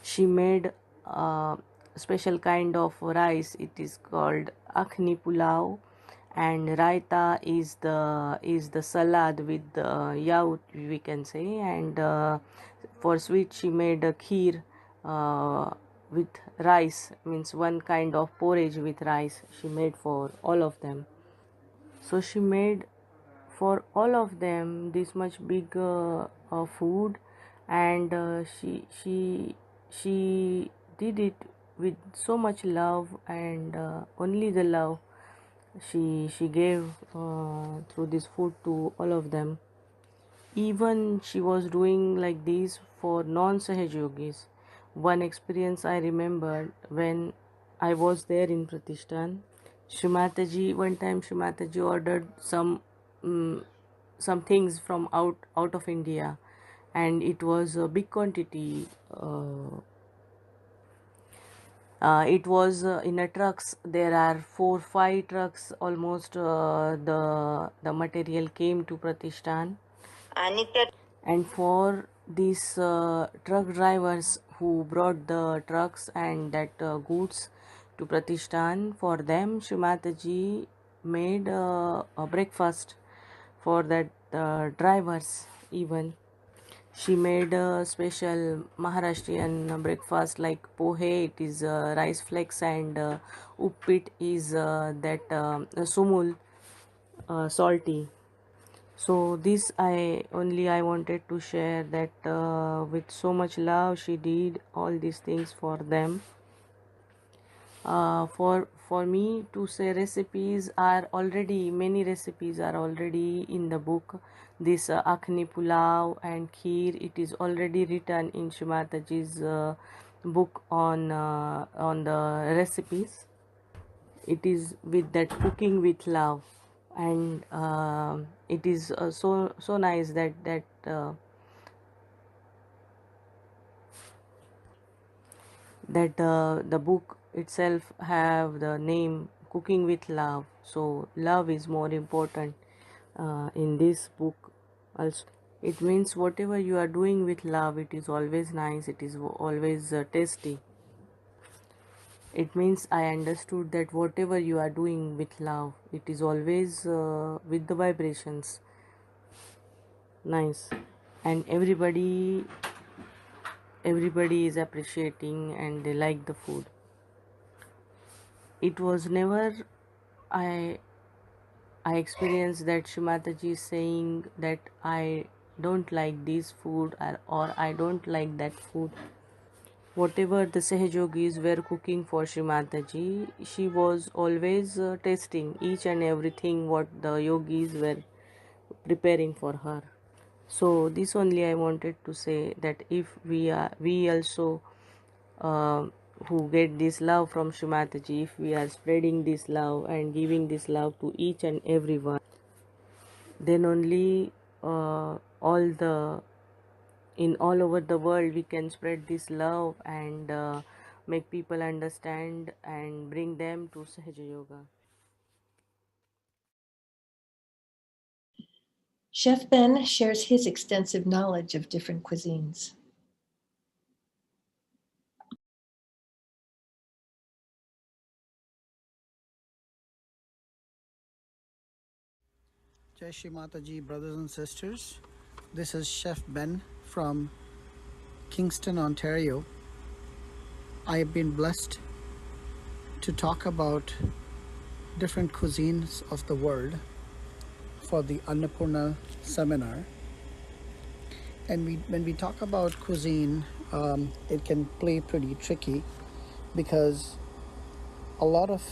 She made a special kind of rice. It is called akhni pulao, and raita is the salad with yaut, we can say, and for sweet she made a kheer with rice, means one kind of porridge with rice she made for all of them. So she made for all of them this much big food, and she did it with so much love, and only the love she gave through this food to all of them. Even she was doing like this for non-Sahaja Yogis. One experience I remembered when I was there in Pratishthan, Shri Mataji, one time Shri Mataji ordered some things from out of India, and it was a big quantity. It was in a trucks. There are 4-5 trucks almost. The material came to Pratishthan, and for these truck drivers who brought the trucks and that goods to Pratishthan, for them Shri Mataji made a breakfast for that drivers. Even she made a special Maharashtrian breakfast like pohe, it is rice flakes, and uppit is that sumul, salty. So this I wanted to share that with so much love she did all these things for them. For me to say, recipes are already, many recipes are already in the book. This akhni pulao and kheer, it is already written in Shri Mataji's book on the recipes. It is with that cooking with love, and it is so nice that the book itself have the name cooking with love. So love is more important in this book also. It means whatever you are doing with love, it is always nice, it is always tasty. It means I understood that whatever you are doing with love, it is always with the vibrations nice, and everybody is appreciating and they like the food. It was never I experienced that Shri Mataji is saying that I don't like this food, or I don't like that food. Whatever the Sahaja Yogis were cooking for Shri Mataji, she was always tasting each and everything what the yogis were preparing for her. So this only I wanted to say, that if we also who get this love from Shri Mataji, if we are spreading this love and giving this love to each and everyone, then only all over the world we can spread this love and make people understand and bring them to Sahaja Yoga. Chef Ben shares his extensive knowledge of different cuisines. Jai Shri Mataji, brothers and sisters. This is Chef Ben from Kingston, Ontario. I have been blessed to talk about different cuisines of the world for the Annapurna seminar. And when we talk about cuisine, it can play pretty tricky, because a lot of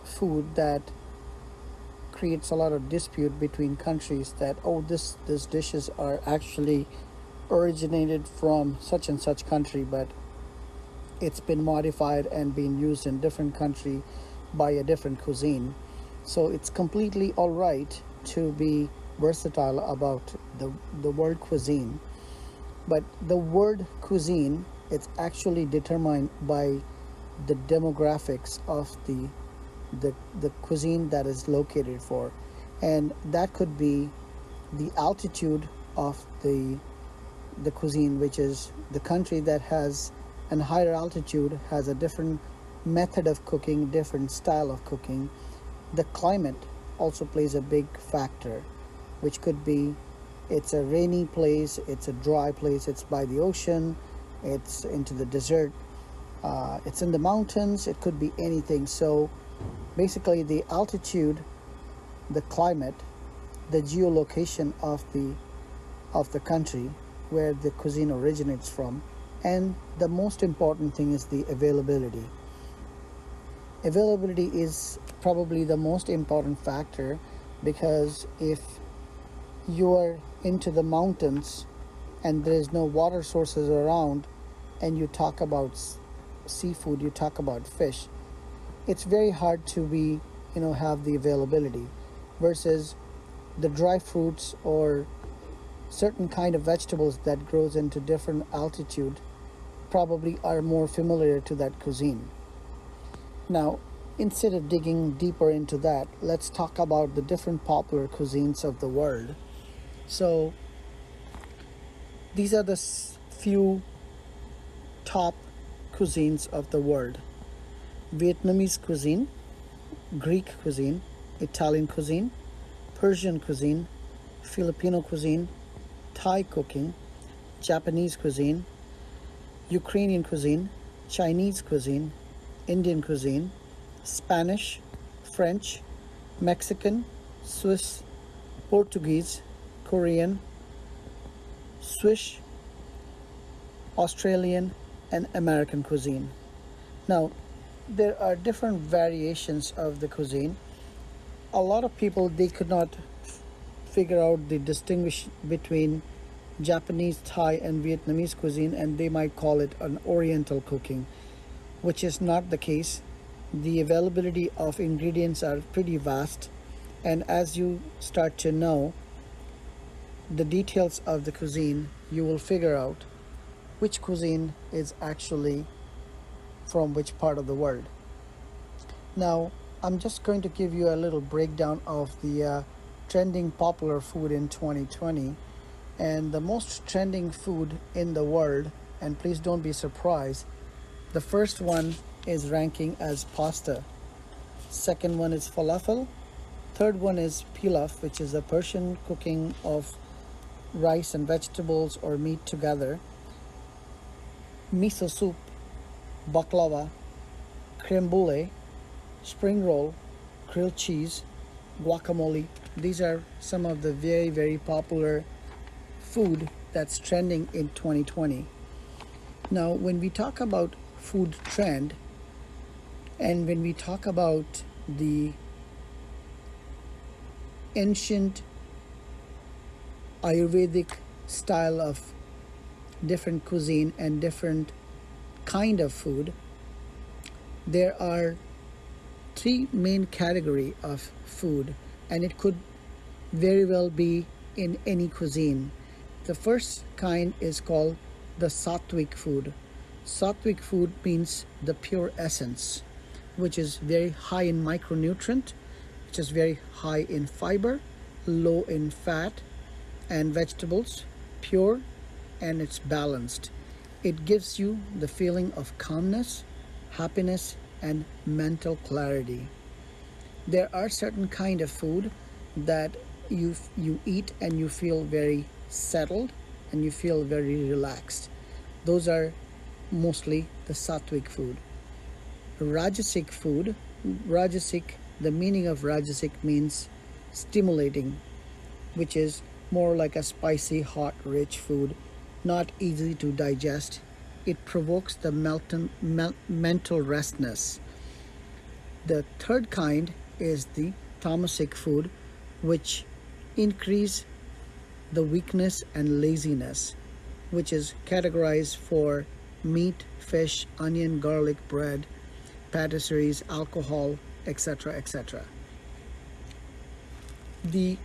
food that creates a lot of dispute between countries, that this dishes are actually originated from such and such country, but it's been modified and being used in different country by a different cuisine. So it's completely all right to be versatile about the word cuisine, but the word cuisine, it's actually determined by the demographics of the cuisine that is located for, and that could be the altitude of the cuisine, which is the country that has an higher altitude has a different method of cooking, different style of cooking, The climate also plays a big factor, which could be it's a rainy place, it's a dry place, it's by the ocean, it's into the desert, it's in the mountains, it could be anything. So basically the altitude, the climate, the geolocation of the country where the cuisine originates from, and the most important thing is the availability. Availability is probably the most important factor, because if you are into the mountains and there is no water sources around and you talk about seafood, you talk about fish, it's very hard to be, have the availability, versus the dry fruits or certain kind of vegetables that grows into different altitude probably are more familiar to that cuisine. Now, instead of digging deeper into that, let's talk about the different popular cuisines of the world. So these are the few top cuisines of the world: Vietnamese cuisine, Greek cuisine, Italian cuisine, Persian cuisine, Filipino cuisine, Thai cooking, Japanese cuisine, Ukrainian cuisine, Chinese cuisine, Indian cuisine, Spanish, French, Mexican, Swiss, Portuguese, Korean, Swiss, Australian, and American cuisine. Now, there are different variations of the cuisine. A lot of people, they could not figure out the distinguish between Japanese, Thai, and Vietnamese cuisine, and they might call it an Oriental cooking, which is not the case. The availability of ingredients are pretty vast, and as you start to know the details of the cuisine, you will figure out which cuisine is actually from which part of the world. Now, I'm just going to give you a little breakdown of the trending popular food in 2020, and the most trending food in the world, and please don't be surprised, the first one is ranking as pasta, second one is falafel, third one is pilaf, which is a Persian cooking of rice and vegetables or meat together, miso soup, baklava, creme brulee, spring roll, grilled cheese, guacamole. These are some of the very, very popular food that's trending in 2020. Now, when we talk about food trend, and when we talk about the ancient Ayurvedic style of different cuisine and different kind of food, there are three main category of food, and it could very well be in any cuisine. The first kind is called the sattvic food. Sattvic food means the pure essence, which is very high in micronutrient, which is very high in fiber, low in fat and vegetables, pure, and it's balanced. It gives you the feeling of calmness, happiness, and mental clarity. There are certain kind of food that you eat and you feel very settled and you feel very relaxed. Those are mostly the sattvic food. Rajasic food, the meaning of rajasic means stimulating, which is more like a spicy, hot, rich food, not easy to digest. It provokes the mental restlessness. The third kind is the tamasic food, which increase the weakness and laziness, which is categorized for meat, fish, onion, garlic, bread, patisseries, alcohol, etc., etc. The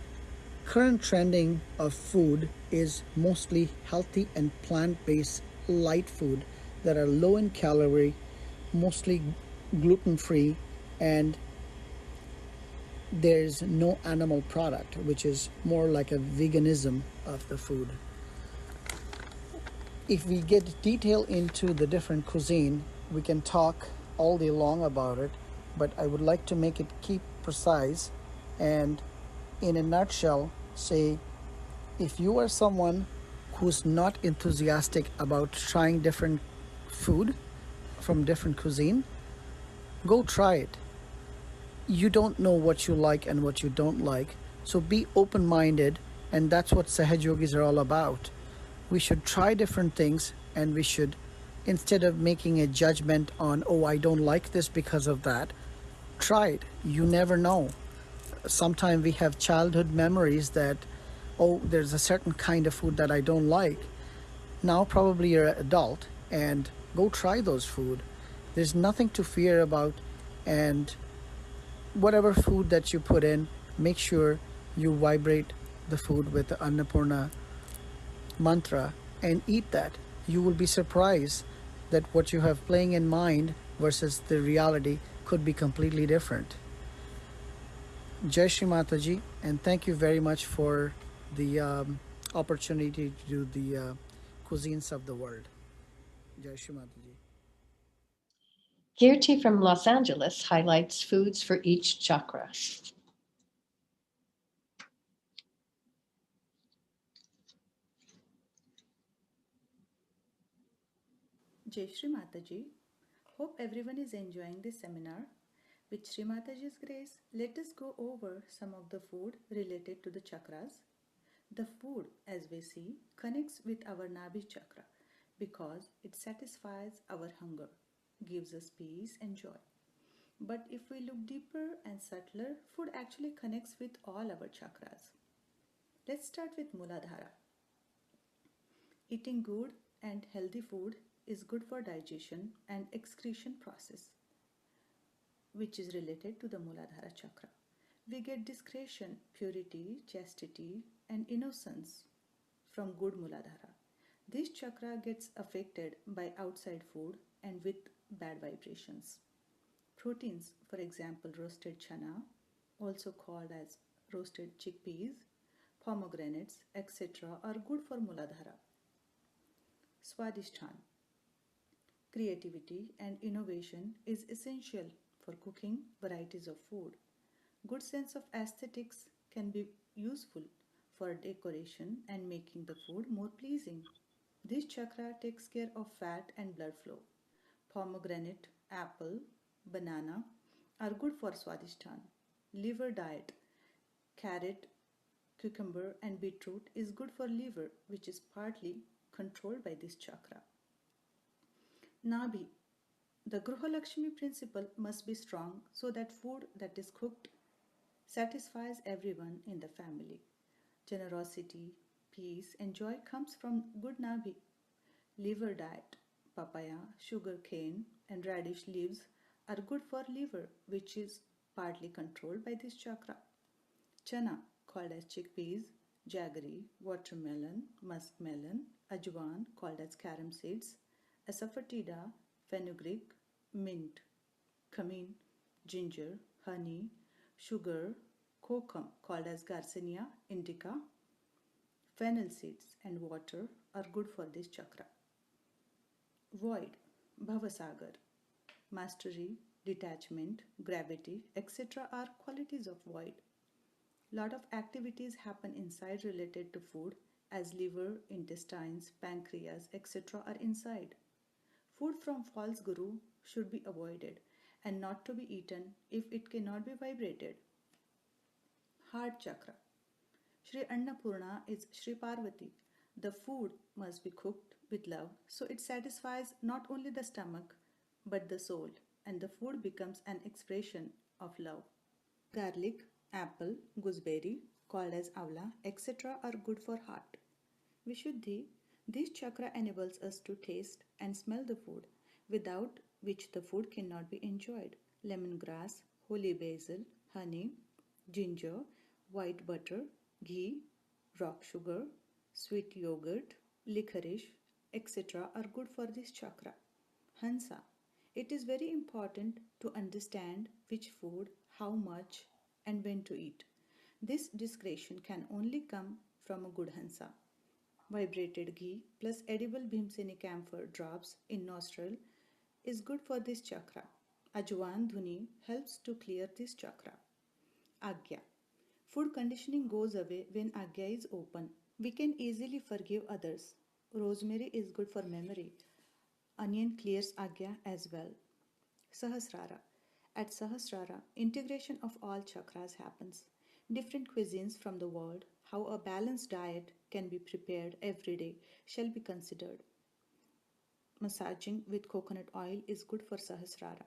current trending of food is mostly healthy and plant-based light food that are low in calorie, mostly gluten-free, and there's no animal product, which is more like a veganism of the food. If we get detail into the different cuisine, we can talk all day long about it, but I would like to make it keep precise and, in a nutshell, say if you are someone who's not enthusiastic about trying different food from different cuisine, go try it. You don't know what you like and what you don't like, so be open-minded, and that's what Sahaja Yogis are all about. We should try different things, and we should, instead of making a judgment on, oh, I don't like this because of that, try it. You never know. Sometimes we have childhood memories that, oh, there's a certain kind of food that I don't like. Now probably you're an adult, and go try those food. There's nothing to fear about, and whatever food that you put in, make sure you vibrate the food with the Annapurna mantra and eat that. You will be surprised that what you have playing in mind versus the reality could be completely different. Jai Shri Mataji, and thank you very much for the opportunity to do the cuisines of the world. Jai Shri Mataji. Kirti from Los Angeles highlights foods for each chakra. Jai Shri Mataji. Hope everyone is enjoying this seminar. With Shri Mataji's grace, let us go over some of the food related to the chakras. The food, as we see, connects with our Nabhi chakra because it satisfies our hunger, gives us peace and joy. But if we look deeper and subtler, food actually connects with all our chakras. Let's start with Muladhara. Eating good and healthy food is good for digestion and excretion process, which is related to the Muladhara chakra. We get discretion, purity, chastity, and innocence from good Muladhara. This chakra gets affected by outside food and with bad vibrations. Proteins, for example, roasted chana, also called as roasted chickpeas, pomegranates, etc., are good for Muladhara. Swadhisthana. Creativity and innovation is essential for cooking varieties of food. Good sense of aesthetics can be useful for decoration and making the food more pleasing. This chakra takes care of fat and blood flow. Pomegranate, apple, banana are good for Swadhisthana. Liver diet. Carrot, cucumber and beetroot is good for liver, which is partly controlled by this chakra. Nabhi. The Gruhalakshmi principle must be strong so that food that is cooked satisfies everyone in the family. Generosity, peace, and joy comes from good Nabhi. Liver diet. Papaya, sugar cane, and radish leaves are good for liver, which is partly controlled by this chakra. Chana, called as chickpeas, jaggery, watermelon, muskmelon, ajwan, called as carom seeds, asafoetida, fenugreek, mint, cumin, ginger, honey, sugar, kokum, called as Garcinia indica, fennel seeds, and water are good for this chakra. Void, Bhavasagar, mastery, detachment, gravity, etc. are qualities of void. Lot of activities happen inside related to food as liver, intestines, pancreas, etc. are inside. Food from false guru should be avoided and not to be eaten if it cannot be vibrated. Heart chakra. Shri Annapurna is Shri Parvati. The food must be cooked with love so it satisfies not only the stomach but the soul, and the food becomes an expression of love. Garlic, apple, gooseberry, called as avla, etc. are good for heart. Vishuddhi, this chakra enables us to taste and smell the food, without which the food cannot be enjoyed. Lemongrass, holy basil, honey, ginger, white butter, ghee, rock sugar, sweet yogurt, licorice, etc. are good for this chakra. Hansa. It is very important to understand which food, how much, and when to eat. This discretion can only come from a good Hansa. Vibrated ghee plus edible Bhimseni camphor drops in nostril is good for this chakra. Ajwan Dhuni helps to clear this chakra. Agya. Food conditioning goes away when Agya is open. We can easily forgive others. Rosemary is good for memory. Onion clears Agya as well. Sahasrara. At Sahasrara, integration of all chakras happens. Different cuisines from the world, how a balanced diet can be prepared every day shall be considered. Massaging with coconut oil is good for Sahasrara.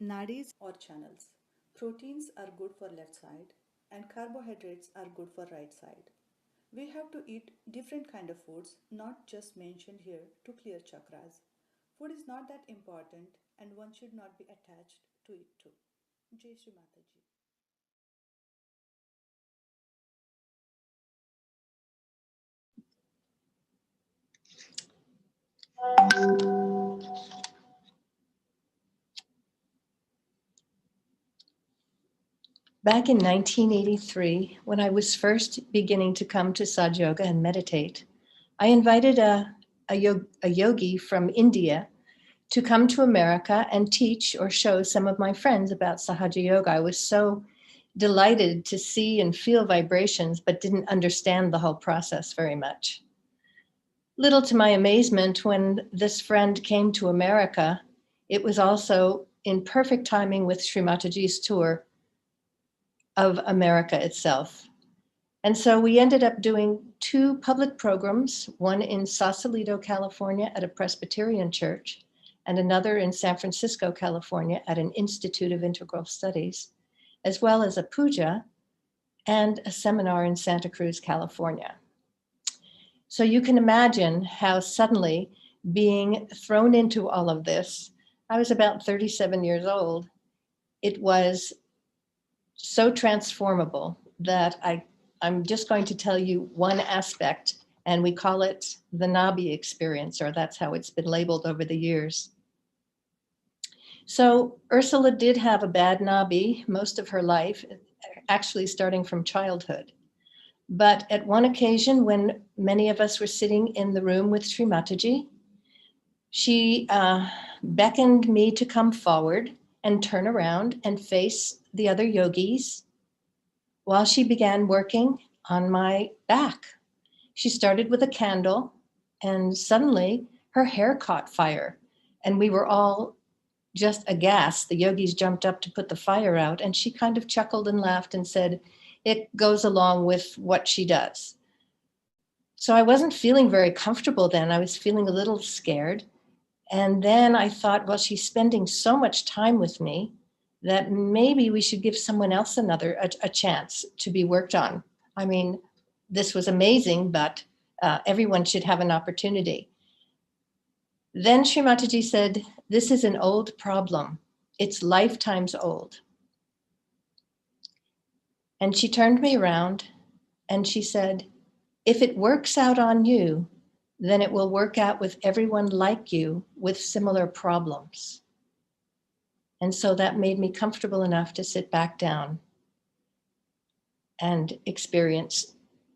Nadis or channels. Proteins are good for left side and carbohydrates are good for right side. We have to eat different kind of foods, not just mentioned here, to clear chakras. Food is not that important and one should not be attached to it too. Jai Shri Mataji. Back in 1983, when I was first beginning to come to Sahaja Yoga and meditate, I invited a yogi from India to come to America and teach or show some of my friends about Sahaja Yoga. I was so delighted to see and feel vibrations, but didn't understand the whole process very much. Little to my amazement, when this friend came to America, it was also in perfect timing with Shri Mataji's tour of America itself. And so we ended up doing 2 public programs, one in Sausalito, California at a Presbyterian church, and another in San Francisco, California at an Institute of Integral Studies, as well as a puja and a seminar in Santa Cruz, California. So you can imagine how suddenly being thrown into all of this, I was about 37 years old, it was so transformable that I'm just going to tell you one aspect, and we call it the Nabhi experience, or that's how it's been labeled over the years. So Ursula did have a bad Nabhi most of her life, actually starting from childhood. But at one occasion, when many of us were sitting in the room with Shri Mataji, she beckoned me to come forward and turn around and face the other yogis while she began working on my back. She started with a candle, and suddenly her hair caught fire, and we were all just aghast. The yogis jumped up to put the fire out, and she kind of chuckled and laughed and said, "It goes along with what she does." So I wasn't feeling very comfortable then. I was feeling a little scared. And then I thought, well, she's spending so much time with me that maybe we should give someone else a chance to be worked on. I mean, this was amazing, but everyone should have an opportunity. Then Shri Mataji said, this is an old problem. It's lifetimes old. And she turned me around and she said, if it works out on you, then it will work out with everyone like you with similar problems. And so that made me comfortable enough to sit back down and experience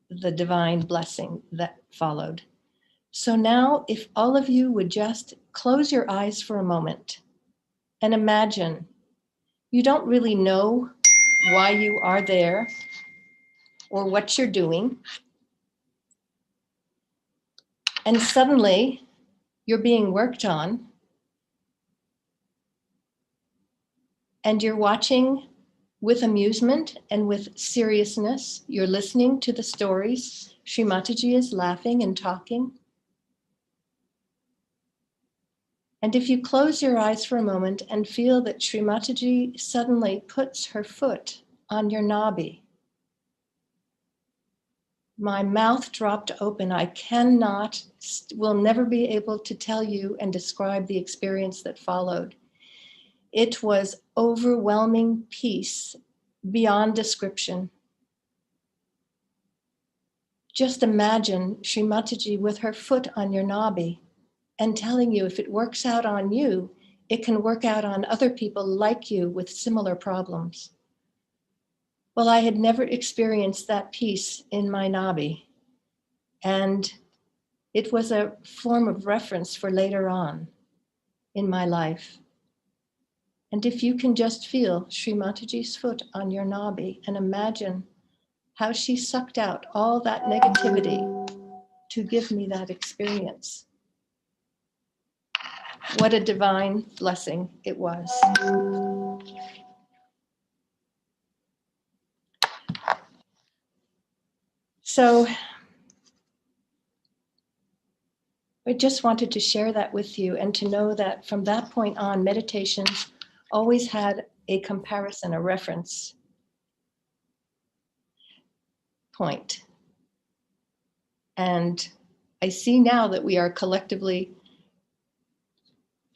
the divine blessing that followed. So now, if all of you would just close your eyes for a moment and imagine you don't really know why you are there or what you're doing, and suddenly you're being worked on, and you're watching with amusement and with seriousness. You're listening to the stories. Shri Mataji is laughing and talking. And if you close your eyes for a moment and feel that Shri Mataji suddenly puts her foot on your Nabhi, my mouth dropped open. I will never be able to tell you and describe the experience that followed. It was overwhelming peace beyond description. Just imagine Shri Mataji with her foot on your Nabhi and telling you if it works out on you, it can work out on other people like you with similar problems. Well, I had never experienced that peace in my Nabhi, and it was a form of reference for later on in my life. And if you can just feel Shri Mataji's foot on your Nabhi and imagine how she sucked out all that negativity to give me that experience. What a divine blessing it was. So I just wanted to share that with you and to know that from that point on, meditations always had a comparison, a reference point. And I see now that we are collectively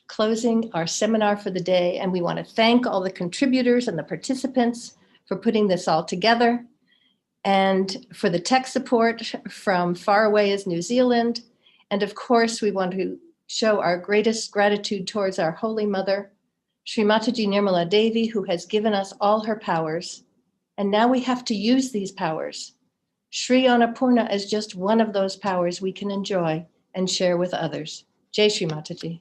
closing our seminar for the day, and we want to thank all the contributors and the participants for putting this all together, and for the tech support from far away as New Zealand. And of course, we want to show our greatest gratitude towards our Holy Mother, Shri Mataji Nirmala Devi, who has given us all her powers. And now we have to use these powers. Shri Annapurna is just one of those powers we can enjoy and share with others. Jai Shri Mataji.